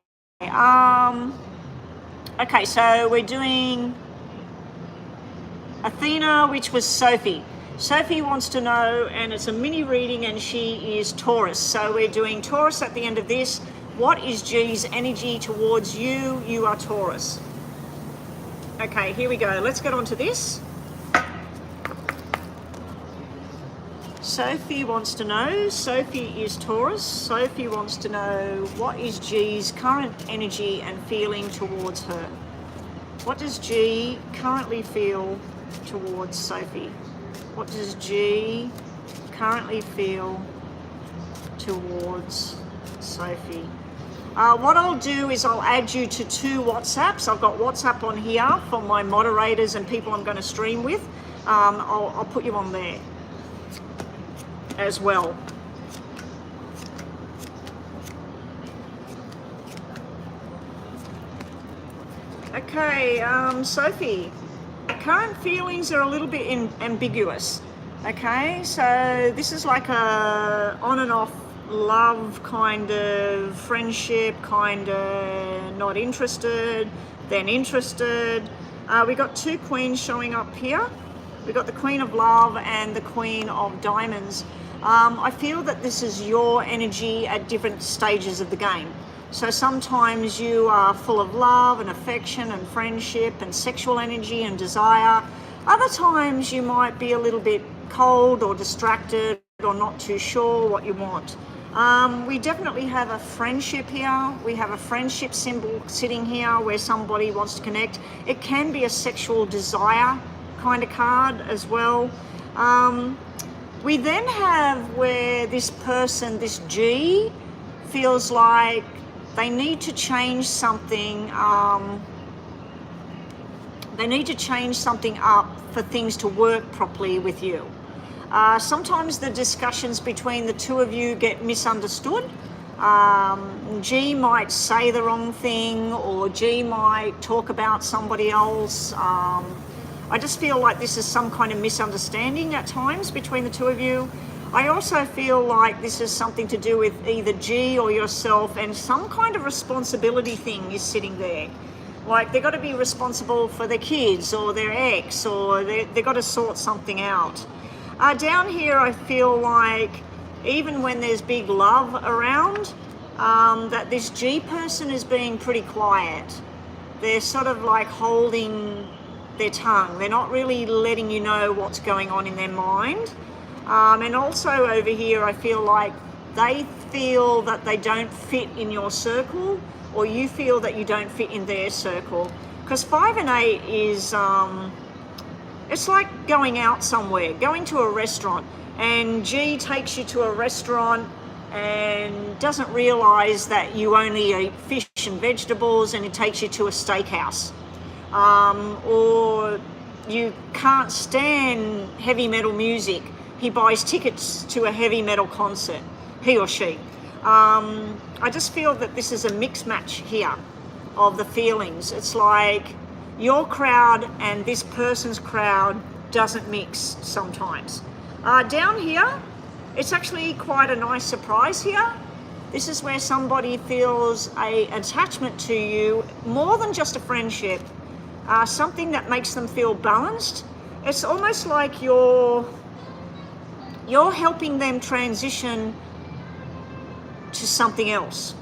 Okay, so we're doing Athena, which was Sophie. Sophie wants to know, and it's a mini reading, and she is Taurus. So we're doing Taurus at the end of this. What is G's energy towards you? You are Taurus. Okay, here we go. Let's get on to this. Sophie wants to know. Sophie is Taurus. Sophie wants to know what is G's current energy and feeling towards her. What does G currently feel towards Sophie? What does G currently feel towards Sophie? What I'll do is I'll add you to 2 WhatsApps. I've got WhatsApp on here for my moderators and people I'm going to stream with. I'll put you on there as well. Okay, Sophie. Current feelings are a little bit ambiguous. Okay, so this is like a on and off love, kind of friendship, kind of not interested, then interested. We got 2 queens showing up here. We got the Queen of Love and the Queen of Diamonds. I feel that this is your energy at different stages of the game. So sometimes you are full of love and affection and friendship and sexual energy and desire. Other times you might be a little bit cold or distracted or not too sure what you want. We definitely have a friendship here. We have a friendship symbol sitting here where somebody wants to connect. It can be a sexual desire kind of card as well. We then have where this person, this G, feels like they need to change something. They need to change something up for things to work properly with you. Sometimes the discussions between the 2 of you get misunderstood. G might say the wrong thing, or G might talk about somebody else. I just feel like this is some kind of misunderstanding at times between the 2 of you. I also feel like this is something to do with either G or yourself, and some kind of responsibility thing is sitting there. Like they've got to be responsible for their kids or their ex, or they've got to sort something out. Down here I feel like even when there's big love around, that this G person is being pretty quiet. They're sort of like holding their tongue. They're not really letting you know what's going on in their mind. And also over here I feel like they feel that they don't fit in your circle, or you feel that you don't fit in their circle. Because 5 and 8 is, it's like going out somewhere, going to a restaurant, and G takes you to a restaurant and doesn't realize that you only eat fish and vegetables, and he takes you to a steakhouse. Or you can't stand heavy metal music. He buys tickets to a heavy metal concert, he or she. I just feel that this is a mix match here of the feelings. It's like your crowd and this person's crowd doesn't mix sometimes. Down here, it's actually quite a nice surprise here. This is where somebody feels an attachment to you, more than just a friendship, something that makes them feel balanced. It's almost like you're helping them transition to something else.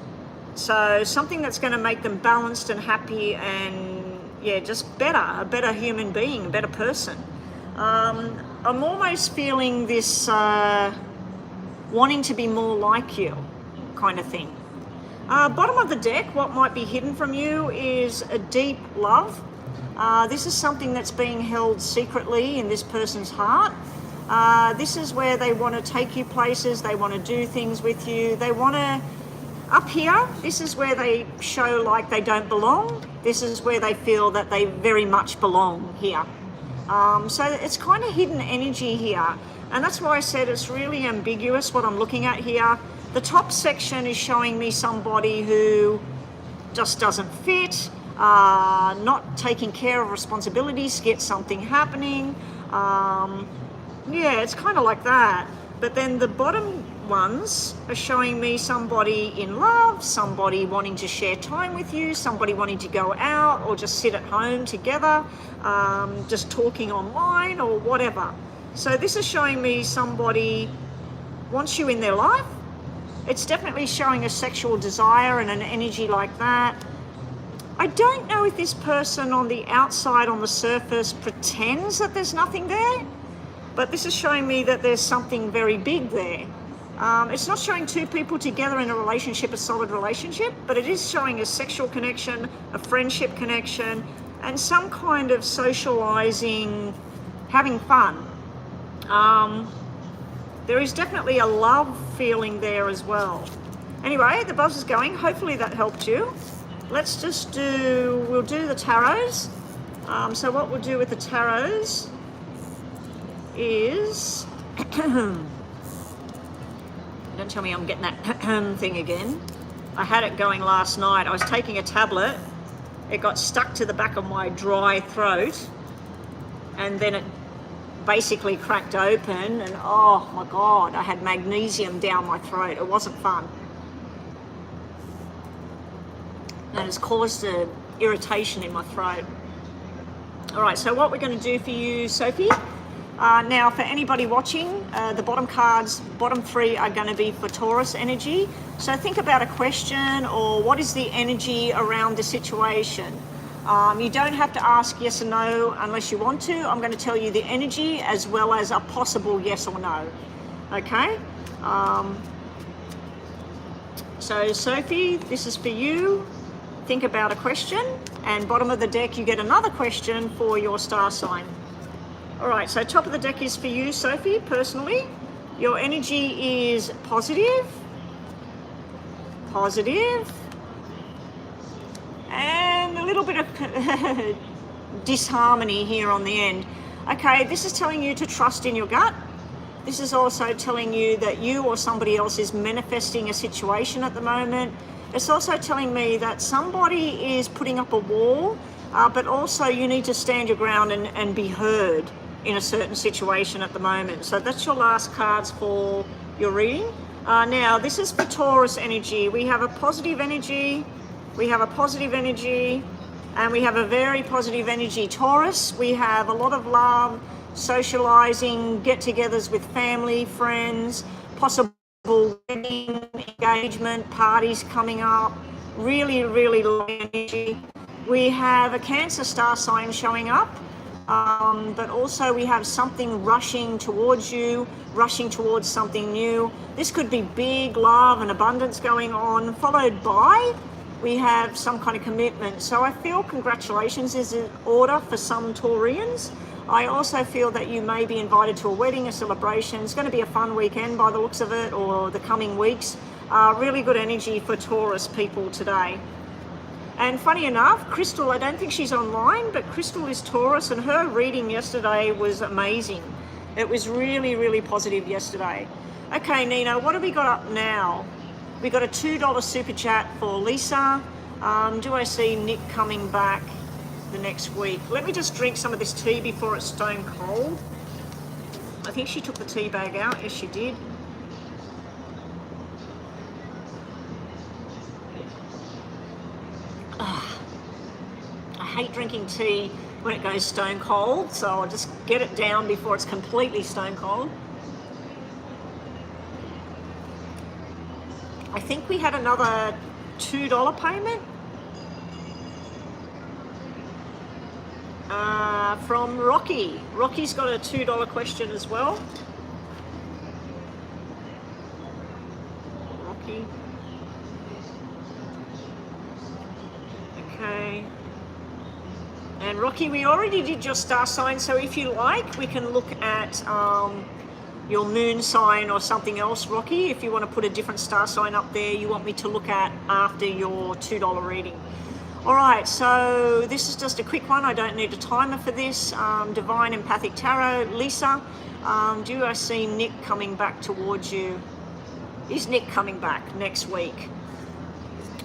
So something that's going to make them balanced and happy and, yeah, just better, a better human being, a better person. I'm almost feeling this wanting to be more like you kind of thing. Bottom of the deck, what might be hidden from you is a deep love. This is something that's being held secretly in this person's heart. This is where they want to take you places, they want to do things with you, they want to, up here, this is where they show like they don't belong. This is where they feel that they very much belong here. So it's kind of hidden energy here. And that's why I said it's really ambiguous what I'm looking at here. The top section is showing me somebody who just doesn't fit, not taking care of responsibilities, get something happening. Yeah, it's kind of like that. But then the bottom ones are showing me somebody in love, somebody wanting to share time with you, somebody wanting to go out or just sit at home together, just talking online or whatever. So this is showing me somebody wants you in their life. It's definitely showing a sexual desire and an energy like that. I don't know if this person on the outside, on the surface, pretends that there's nothing there, but this is showing me that there's something very big there. It's not showing two people together in a relationship, a solid relationship, but it is showing a sexual connection, a friendship connection, and some kind of socializing, having fun. There is definitely a love feeling there as well. Anyway, the buzz is going. Hopefully that helped you. Let's just we'll do the tarots. So what we'll do with the tarots is, don't tell me I'm getting that thing again. I had it going last night. I was taking a tablet. It got stuck to the back of my dry throat, and then it basically cracked open, and oh my God, I had magnesium down my throat. It wasn't fun. And it's caused an irritation in my throat. All right, so what we're going to do for you, Sophie, now for anybody watching, the bottom cards, bottom three are going to be for Taurus energy. So think about a question or what is the energy around the situation. You don't have to ask yes or no unless you want to. I'm going to tell you the energy as well as a possible yes or no. Okay? So Sophie, this is for you. Think about a question, and bottom of the deck you get another question for your star sign. All right, so top of the deck is for you, Sophie, personally. Your energy is positive, and a little bit of disharmony here on the end. Okay, this is telling you to trust in your gut. This is also telling you that you or somebody else is manifesting a situation at the moment. It's also telling me that somebody is putting up a wall, but also you need to stand your ground and be heard in a certain situation at the moment. So that's your last cards for your reading. Now, this is for Taurus energy. We have a positive energy, we have a positive energy, and we have a very positive energy Taurus. We have a lot of love, socializing, get-togethers with family, friends, possible wedding, engagement, parties coming up, really, really low energy. We have a Cancer star sign showing up, but also we have something rushing towards you, rushing towards something new. This could be big love and abundance going on, followed by we have some kind of commitment. So I feel congratulations is in order for some Taurians. I also feel that you may be invited to a wedding, a celebration. It's going to be a fun weekend by the looks of it, or the coming weeks. Really good energy for Taurus people today. And funny enough, Crystal, I don't think she's online, but Crystal is Taurus, and her reading yesterday was amazing. It was really, really positive yesterday. Okay, Nina, what have we got up now? We got a $2 super chat for Lisa. Do I see Nick coming back the next week? Let me just drink some of this tea before it's stone cold. I think she took the tea bag out. Yes, she did. I hate drinking tea when it goes stone cold, so I'll just get it down before it's completely stone cold. I think we had another $2 payment from Rocky. Rocky's got a $2 question as well. Rocky. Okay. And Rocky, we already did your star sign, so if you like, we can look at your moon sign or something else, Rocky, if you want to put a different star sign up there you want me to look at after your $2 reading. All right, so this is just a quick one. I don't need a timer for this. Divine Empathic Tarot. Lisa, do I see Nick coming back towards you? Is Nick coming back next week?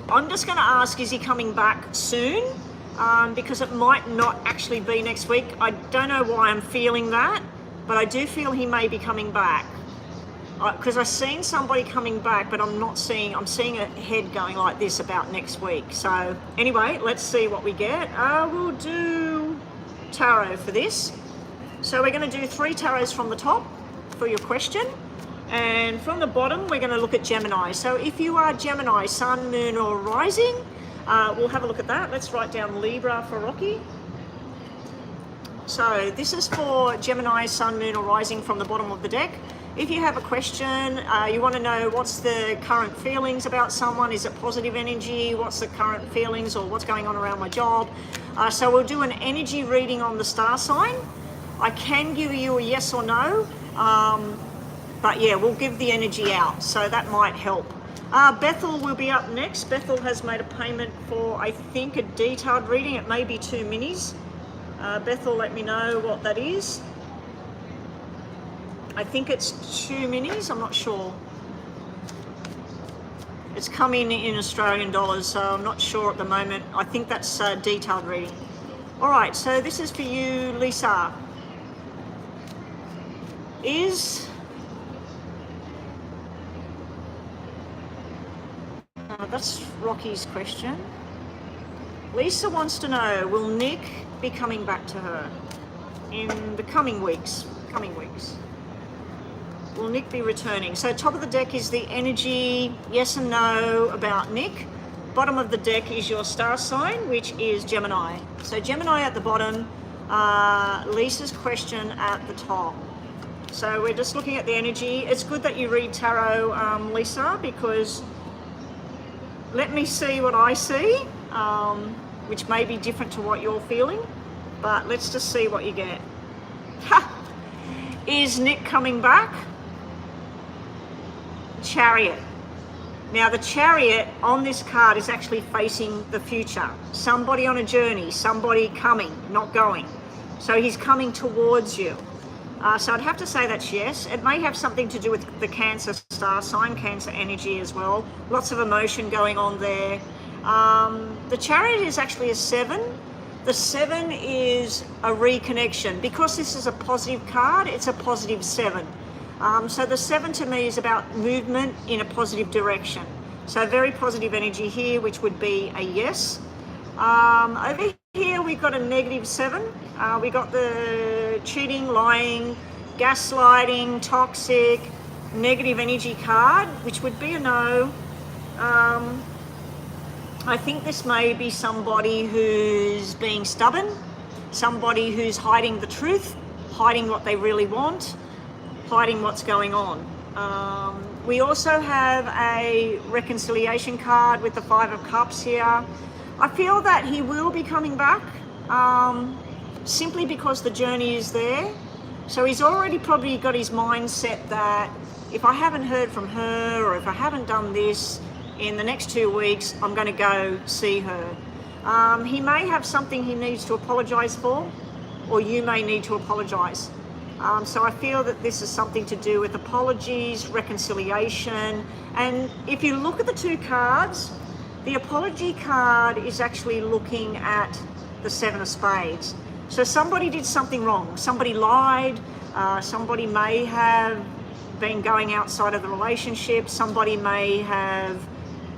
I'm just going to ask, is he coming back soon? Because it might not actually be next week. I don't know why I'm feeling that, but I do feel he may be coming back. Because I've seen somebody coming back, but I'm seeing a head going like this about next week. So anyway, let's see what we get. We'll do tarot for this. So we're going to do 3 tarots from the top for your question. And from the bottom, we're going to look at Gemini. So if you are Gemini, Sun, Moon or Rising, we'll have a look at that. Let's write down Libra for Rocky. So this is for Gemini, Sun, Moon or Rising from the bottom of the deck. If you have a question, you want to know what's the current feelings about someone, is it positive energy, what's the current feelings or what's going on around my job. So we'll do an energy reading on the star sign. I can give you a yes or no, but yeah, we'll give the energy out, so that might help. Bethel will be up next. Bethel has made a payment for, I think, a detailed reading. It may be 2 minis. Bethel, let me know what that is. I think it's 2 minis, I'm not sure. It's coming in Australian dollars, so I'm not sure at the moment. I think that's a detailed reading. All right, so this is for you, Lisa. That's Rocky's question. Lisa wants to know, will Nick be coming back to her in the coming weeks? Will Nick be returning? So top of the deck is the energy, yes and no about Nick. Bottom of the deck is your star sign, which is Gemini. So Gemini at the bottom, Lisa's question at the top. So we're just looking at the energy. It's good that you read tarot, Lisa, because let me see what I see, which may be different to what you're feeling, but let's just see what you get. Ha! Is Nick coming back? Chariot. Now the Chariot on this card is actually facing the future. Somebody on a journey, somebody coming, not going. So he's coming towards you. So I'd have to say that's yes. It may have something to do with the Cancer star sign, Cancer energy as well. Lots of emotion going on there. The Chariot is actually a 7. The 7 is a reconnection. Because this is a positive card, it's a positive 7. So the 7 to me is about movement in a positive direction. So very positive energy here, which would be a yes. Over here we've got a negative 7. We got the cheating, lying, gaslighting, toxic, negative energy card, which would be a no. I think this may be somebody who's being stubborn, somebody who's hiding the truth, hiding what they really want, hiding what's going on. We also have a reconciliation card with the 5 of Cups here. I feel that he will be coming back simply because the journey is there. So he's already probably got his mindset that if I haven't heard from her or if I haven't done this in the next 2 weeks, I'm going to go see her. He may have something he needs to apologize for, or you may need to apologize. So I feel that this is something to do with apologies, reconciliation. And if you look at the 2 cards, the apology card is actually looking at the 7 of Spades. So somebody did something wrong. Somebody lied. Somebody may have been going outside of the relationship. Somebody may have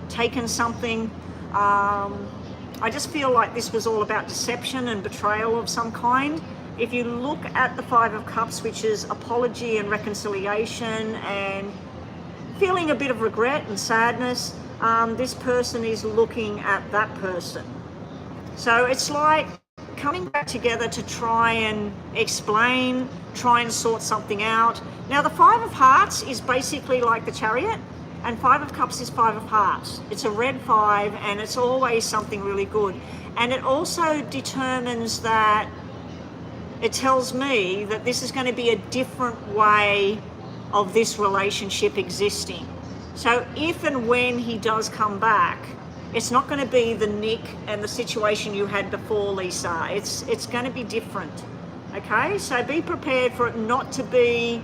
taken something. I just feel like this was all about deception and betrayal of some kind. If you look at the 5 of Cups, which is apology and reconciliation and feeling a bit of regret and sadness, this person is looking at that person. So it's like coming back together to try and explain, try and sort something out. Now the 5 of Hearts is basically like the Chariot. And 5 of Cups is 5 of Hearts. It's a red 5 and it's always something really good. And it also determines that, it tells me that this is going to be a different way of this relationship existing. So if and when he does come back, it's not going to be the Nick and the situation you had before, Lisa. It's going to be different. Okay, so be prepared for it not to be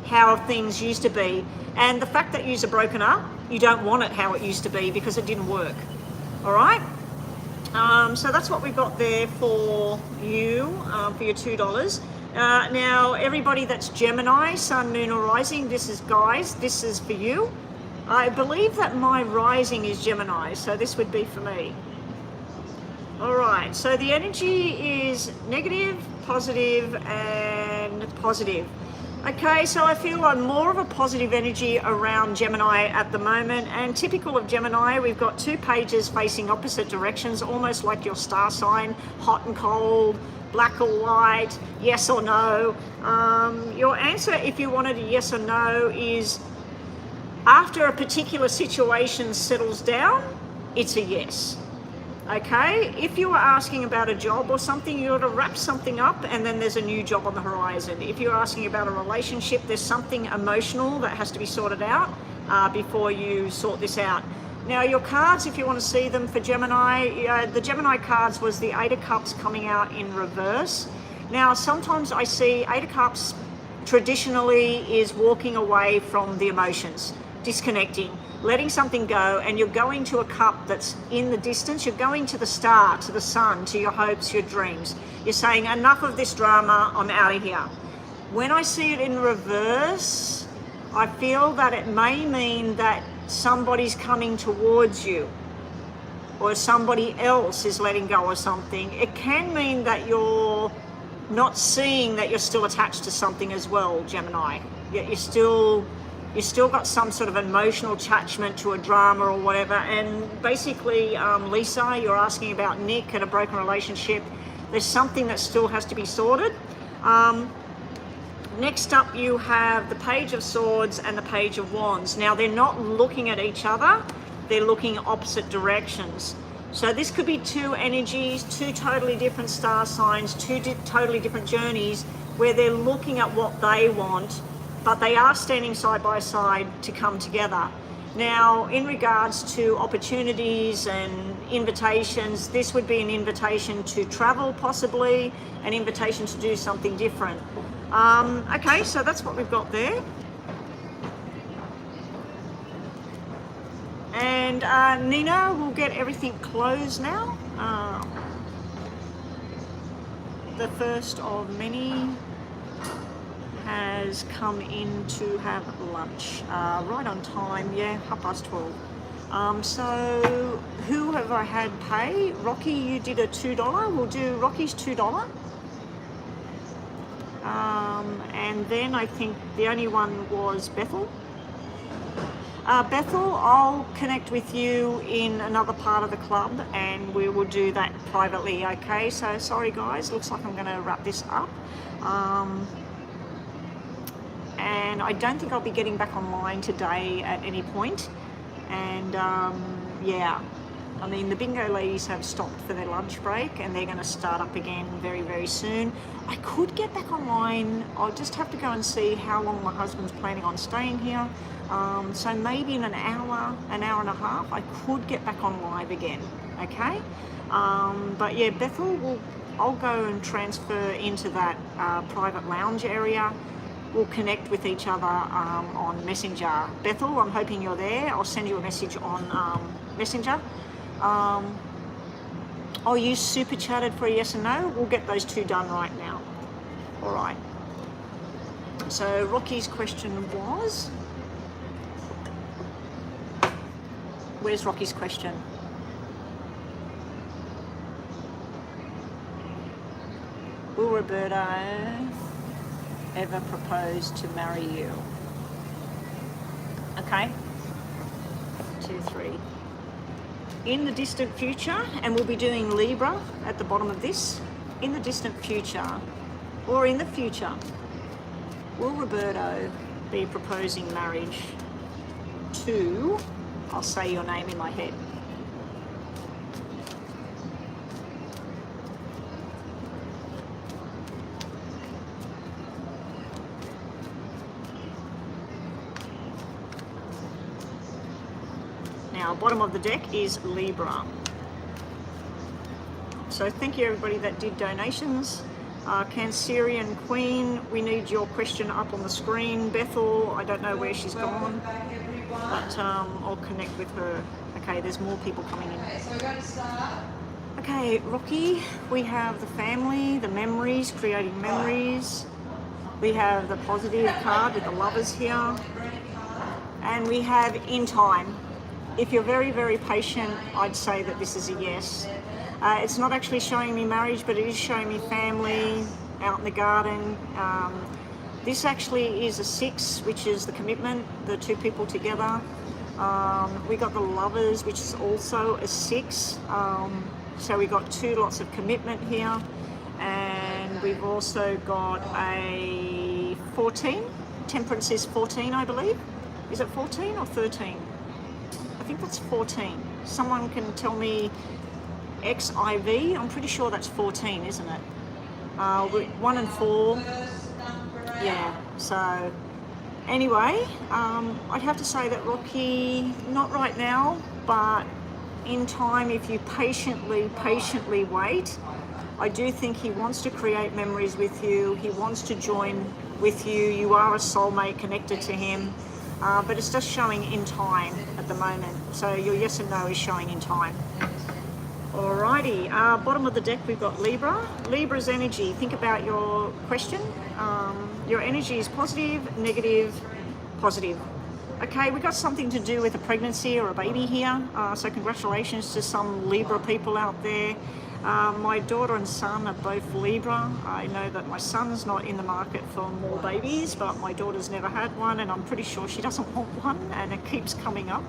how things used to be. And the fact that you're broken up, you don't want it how it used to be because it didn't work. All right. So that's what we've got there for you, for your $2. Now, everybody that's Gemini, Sun, Moon, or Rising, this is, guys, this is for you. I believe that my rising is Gemini, so this would be for me. All right, so the energy is negative, positive, and positive. Okay, so I feel I'm more of a positive energy around Gemini at the moment, and typical of Gemini, we've got 2 pages facing opposite directions, almost like your star sign, hot and cold, black or white, yes or no. Your answer, if you wanted a yes or no, is after a particular situation settles down, it's a yes. Okay, if you were asking about a job or something, you ought to wrap something up and then there's a new job on the horizon. If you're asking about a relationship, there's something emotional that has to be sorted out before you sort this out. Now your cards, if you want to see them for Gemini, the Gemini cards was the 8 of Cups coming out in reverse. Now sometimes I see 8 of Cups traditionally is walking away from the emotions, disconnecting, letting something go, and you're going to a cup that's in the distance. You're going to the star, to the sun, to your hopes, your dreams. You're saying, enough of this drama, I'm out of here. When I see it in reverse, I feel that it may mean that somebody's coming towards you or somebody else is letting go of something. It can mean that you're not seeing that you're still attached to something as well, Gemini. Yet you've still got some sort of emotional attachment to a drama or whatever. And basically, Lisa, you're asking about Nick and a broken relationship. There's something that still has to be sorted. Next up, you have the Page of Swords and the Page of Wands. Now, they're not looking at each other. They're looking opposite directions. So this could be 2 energies, 2 totally different star signs, 2 totally different journeys where they're looking at what they want, but they are standing side by side to come together. Now, in regards to opportunities and invitations, this would be an invitation to travel, possibly, an invitation to do something different. Okay, so that's what we've got there. And Nina will get everything closed now. The first of many has come in to have lunch, right on time, yeah, 12:30. So who have I had pay? Rocky, you did a $2. We'll do Rocky's $2. And then I think the only one was Bethel. Bethel, I'll connect with you in another part of the club and we will do that privately, okay? So sorry guys, looks like I'm going to wrap this up. And I don't think I'll be getting back online today at any point. And yeah, I mean, the bingo ladies have stopped for their lunch break and they're going to start up again very, very soon. I could get back online. I'll just have to go and see how long my husband's planning on staying here. So maybe in an hour and a half, I could get back on live again, okay? But yeah, Bethel, I'll go and transfer into that private lounge area. We'll connect with each other on Messenger. Bethel, I'm hoping you're there. I'll send you a message on Messenger. I'll use Super Chatted for a yes and no. We'll get those 2 done right now. All right. So Rocky's question was, where's Rocky's question? Will Roberto ever propose to marry you? Okay. 2, 3. In the distant future, and we'll be doing Libra at the bottom of this, in the distant future, or in the future, will Roberto be proposing marriage 2, I'll say your name in my head. Now, bottom of the deck is Libra. So thank you everybody that did donations. Cancerian Queen, we need your question up on the screen. Bethel, I don't know where she's gone, but I'll connect with her. Okay, there's more people coming in. Okay, so we're going to start. Okay, Rocky, we have the family, the memories, creating memories. We have the positive card with the lovers here. And we have in time. If you're very, very patient, I'd say that this is a yes. It's not actually showing me marriage, but it is showing me family, out in the garden. This actually is a 6, which is the commitment, the 2 people together. We got the lovers, which is also a 6. So we got 2 lots of commitment here. And we've also got a 14. Temperance is 14, I believe. Is it 14 or 13? I think that's 14. Someone can tell me XIV. I'm pretty sure that's 14, isn't it? 1 and 4. Yeah, so anyway, I'd have to say that Rocky, not right now, but in time, if you patiently wait, I do think he wants to create memories with you. He wants to join with you. You are a soulmate connected to him. But it's just showing in time at the moment. So your yes and no is showing in time. Alrighty, bottom of the deck we've got Libra. Libra's energy, think about your question. Your energy is positive, negative, positive. Okay, we got something to do with a pregnancy or a baby here. So congratulations to some Libra people out there. My daughter and son are both Libra. I know that my son's not in the market for more babies, but my daughter's never had one, and I'm pretty sure she doesn't want one, and it keeps coming up.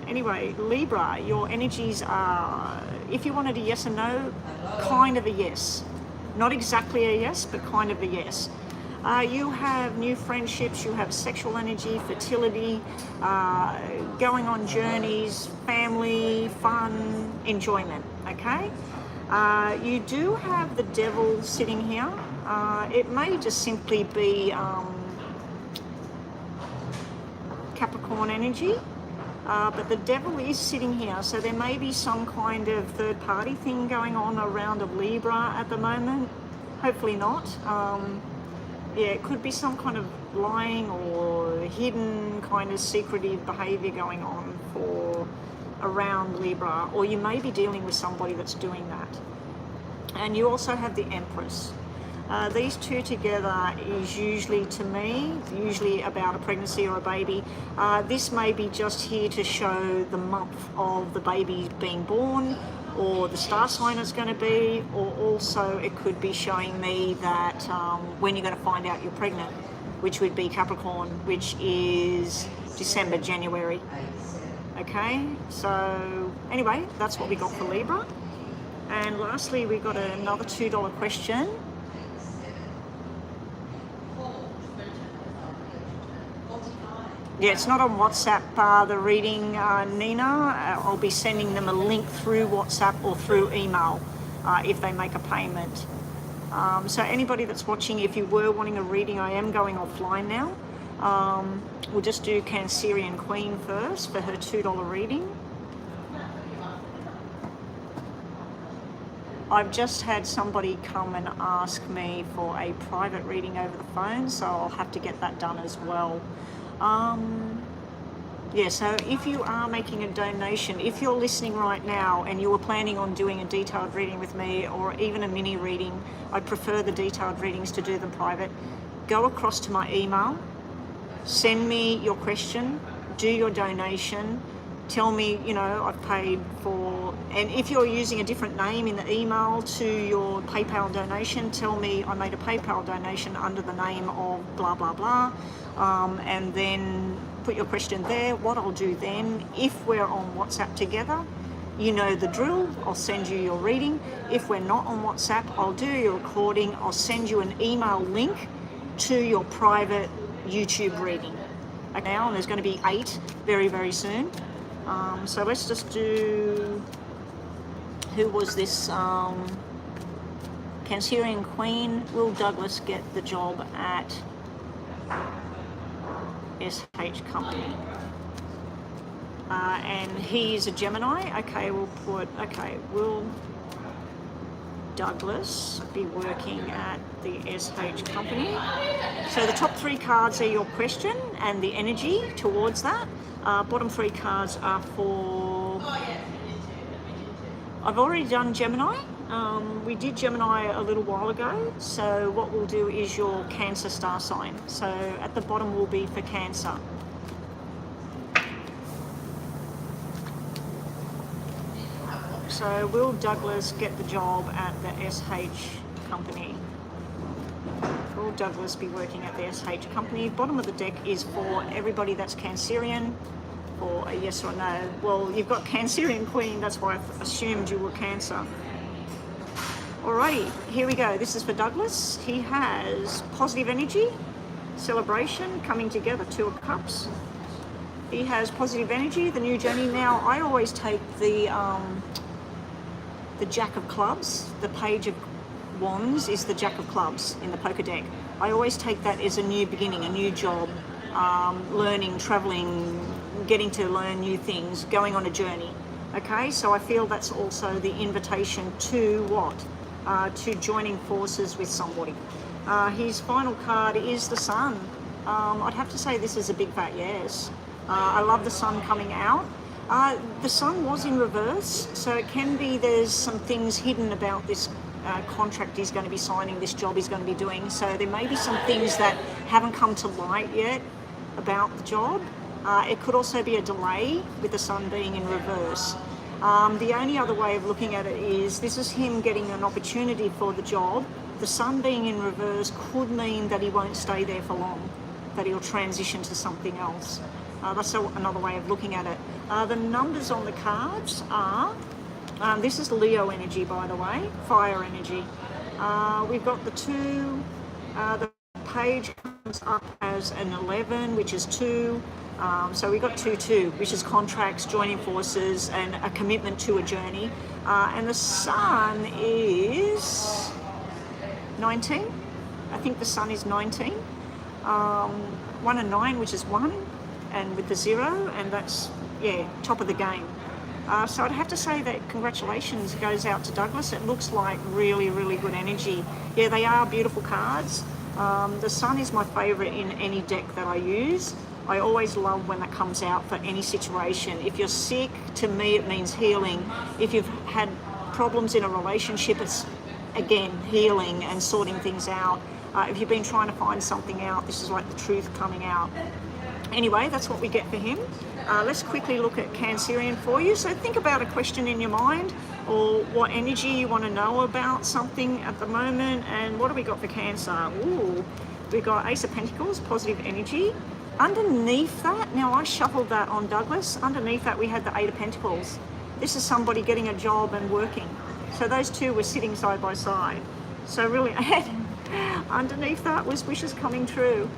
Anyway, Libra, your energies are, if you wanted a yes or no, kind of a yes. Not exactly a yes, but kind of a yes. You have new friendships, you have sexual energy, fertility, going on journeys, family, fun, enjoyment, okay? You do have the devil sitting here. It may just simply be Capricorn energy, but the devil is sitting here, so there may be some kind of third party thing going on around a Libra at the moment. Hopefully not. Yeah, it could be some kind of lying or hidden kind of secretive behavior going on for around Libra, or you may be dealing with somebody that's doing that. And you also have the Empress. These 2 together is usually, to me, usually about a pregnancy or a baby. This may be just here to show the month of the baby being born, or the star sign it's going to be, or also it could be showing me that when you're going to find out you're pregnant, which would be Capricorn, which is December, January. Okay, so anyway, that's what we got for Libra. And lastly, we got another $2 question. Yeah, it's not on WhatsApp, the reading, Nina. I'll be sending them a link through WhatsApp or through email if they make a payment. So anybody that's watching, if you were wanting a reading, I am going offline now. We'll just do Cancerian Queen first for her $2 reading. I've just had somebody come and ask me for a private reading over the phone, so I'll have to get that done as well. Yeah, so if you are making a donation, if you're listening right now and you were planning on doing a detailed reading with me or even a mini reading, I prefer the detailed readings to do them private. Go across to my email, send me your question, do your donation, tell me, you know, I've paid for, and if you're using a different name in the email to your PayPal donation, tell me I made a PayPal donation under the name of blah, blah, blah, and then put your question there. What I'll do then, if we're on WhatsApp together, you know the drill, I'll send you your reading. If we're not on WhatsApp, I'll do your recording, I'll send you an email link to your private YouTube reading. now, and there's going to be 8 very, very soon. So let's just do, who was this? Cancerian Queen. Will Douglas get the job at SH Company? And he's a Gemini. Okay, we'll put, okay, will Douglas be working at the SH Company? So the top 3 cards are your question and the energy towards that. Bottom 3 cards are for, I've already done Gemini. We did Gemini a little while ago. So what we'll do is your Cancer star sign. So at the bottom will be for Cancer. So will Douglas get the job at the SH Company? Will Douglas be working at the SH Company? Bottom of the deck is for everybody that's Cancerian, for a yes or no. Well, you've got Cancerian Queen, that's why I assumed you were Cancer. Alrighty, here we go. This is for Douglas. He has positive energy, celebration, coming together, 2 of Cups. He has positive energy, the new journey. Now, I always take the Jack of Clubs. The Page of Wands is the Jack of Clubs in the poker deck. I always take that as a new beginning, a new job, learning, traveling, getting to learn new things, going on a journey. Okay, so I feel that's also the invitation to what? To joining forces with somebody. His final card is the Sun. I'd have to say this is a big fat yes. I love the Sun coming out. The Sun was in reverse, so it can be there's some things hidden about this contract he's going to be signing, this job he's going to be doing. So there may be some things that haven't come to light yet about the job. It could also be a delay with the Sun being in reverse. The only other way of looking at it is this is him getting an opportunity for the job. The Sun being in reverse could mean that he won't stay there for long, that he'll transition to something else. That's another way of looking at it. The numbers on the cards are, this is Leo energy, by the way, fire energy. We've got the 2, the Page comes up as an 11, which is 2. So we've got 2, which is contracts, joining forces, and a commitment to a journey. And the Sun is 19. I think the Sun is 19. 1 and 9, which is 1. And with the 0, and that's, yeah, top of the game. So I'd have to say that congratulations goes out to Douglas. It looks like really, really good energy. Yeah, they are beautiful cards. The Sun is my favourite in any deck that I use. I always love when that comes out for any situation. If you're sick, to me it means healing. If you've had problems in a relationship, it's, again, healing and sorting things out. If you've been trying to find something out, this is like the truth coming out. Anyway, that's what we get for him. Let's quickly look at Cancerian for you. So think about a question in your mind or what energy you want to know about something at the moment. And what do we got for Cancer? Ooh, we got Ace of Pentacles, positive energy. Underneath that, now I shuffled that on Douglas. Underneath that, we had the 8 of Pentacles. This is somebody getting a job and working. So those 2 were sitting side by side. So really, underneath that was wishes coming true.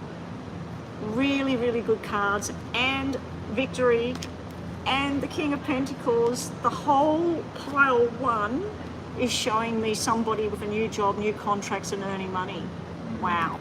Really, really good cards, and victory, and the King of Pentacles. The whole pile 1 is showing me somebody with a new job, new contracts, and earning money. Wow.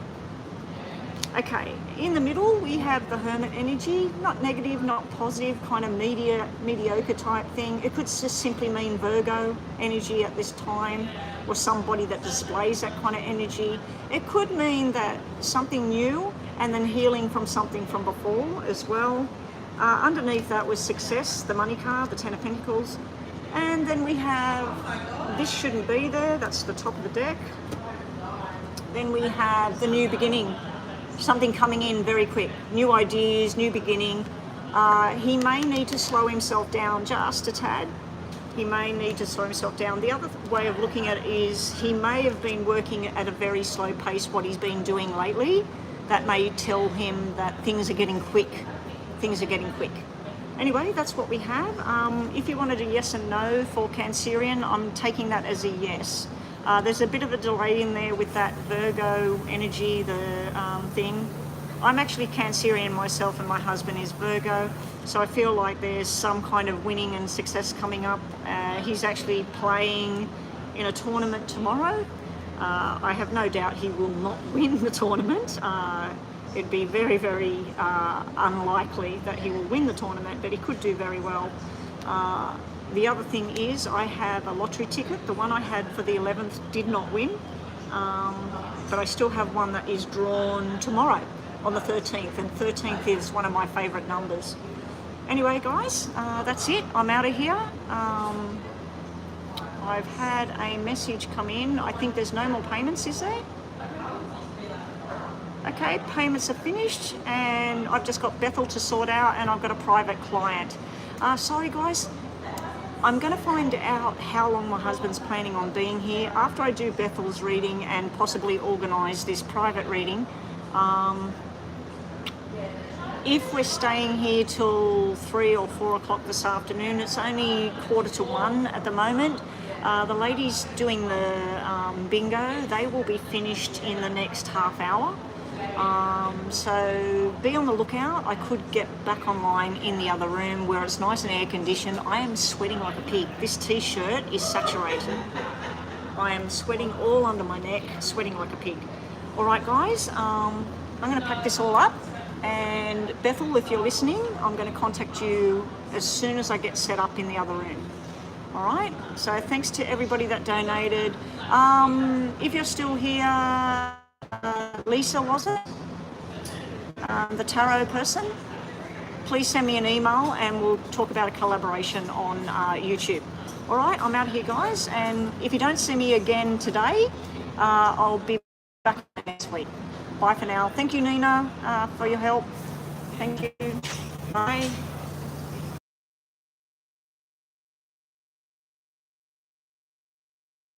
Okay, in the middle we have the Hermit energy, not negative, not positive, kind of mediocre type thing. It could just simply mean Virgo energy at this time, or somebody that displays that kind of energy. It could mean that something new and then healing from something from before as well. Underneath that was success, the money card, the 10 of Pentacles. And then we have, this shouldn't be there, that's the top of the deck. Then we have the new beginning, something coming in very quick, new ideas, new beginning. He may need to slow himself down just a tad. He may need to slow himself down. The other way of looking at it is he may have been working at a very slow pace, what he's been doing lately. That may tell him that things are getting quick. Things are getting quick. Anyway, that's what we have. If you wanted a yes and no for Cancerian, I'm taking that as a yes. There's a bit of a delay in there with that Virgo energy, the thing. I'm actually Cancerian myself and my husband is Virgo, so I feel like there's some kind of winning and success coming up. He's actually playing in a tournament tomorrow. I have no doubt he will not win the tournament. It'd be very, very unlikely that he will win the tournament, but he could do very well. The other thing is I have a lottery ticket. The one I had for the 11th did not win, but I still have one that is drawn tomorrow on the 13th, and 13th is one of my favourite numbers. Anyway, guys, that's it. I'm out of here. I've had a message come in. I think there's no more payments, is there? Okay, payments are finished, and I've just got Bethel to sort out, and I've got a private client. Sorry, guys. I'm going to find out how long my husband's planning on being here after I do Bethel's reading and possibly organise this private reading. If we're staying here till 3 or 4 o'clock this afternoon, it's only 1:45 at the moment. The ladies doing the bingo, they will be finished in the next half hour. So be on the lookout. I could get back online in the other room where it's nice and air conditioned. I am sweating like a pig. This t-shirt is saturated. I am sweating all under my neck, sweating like a pig. All right, guys, I'm going to pack this all up. And Bethel, if you're listening, I'm going to contact you as soon as I get set up in the other room. All right, so thanks to everybody that donated. If you're still here, Lisa, was it? The tarot person? Please send me an email and we'll talk about a collaboration on YouTube. All right, I'm out of here, guys. And if you don't see me again today, I'll be back next week. Bye for now. Thank you, Nina, for your help. Thank you. Bye.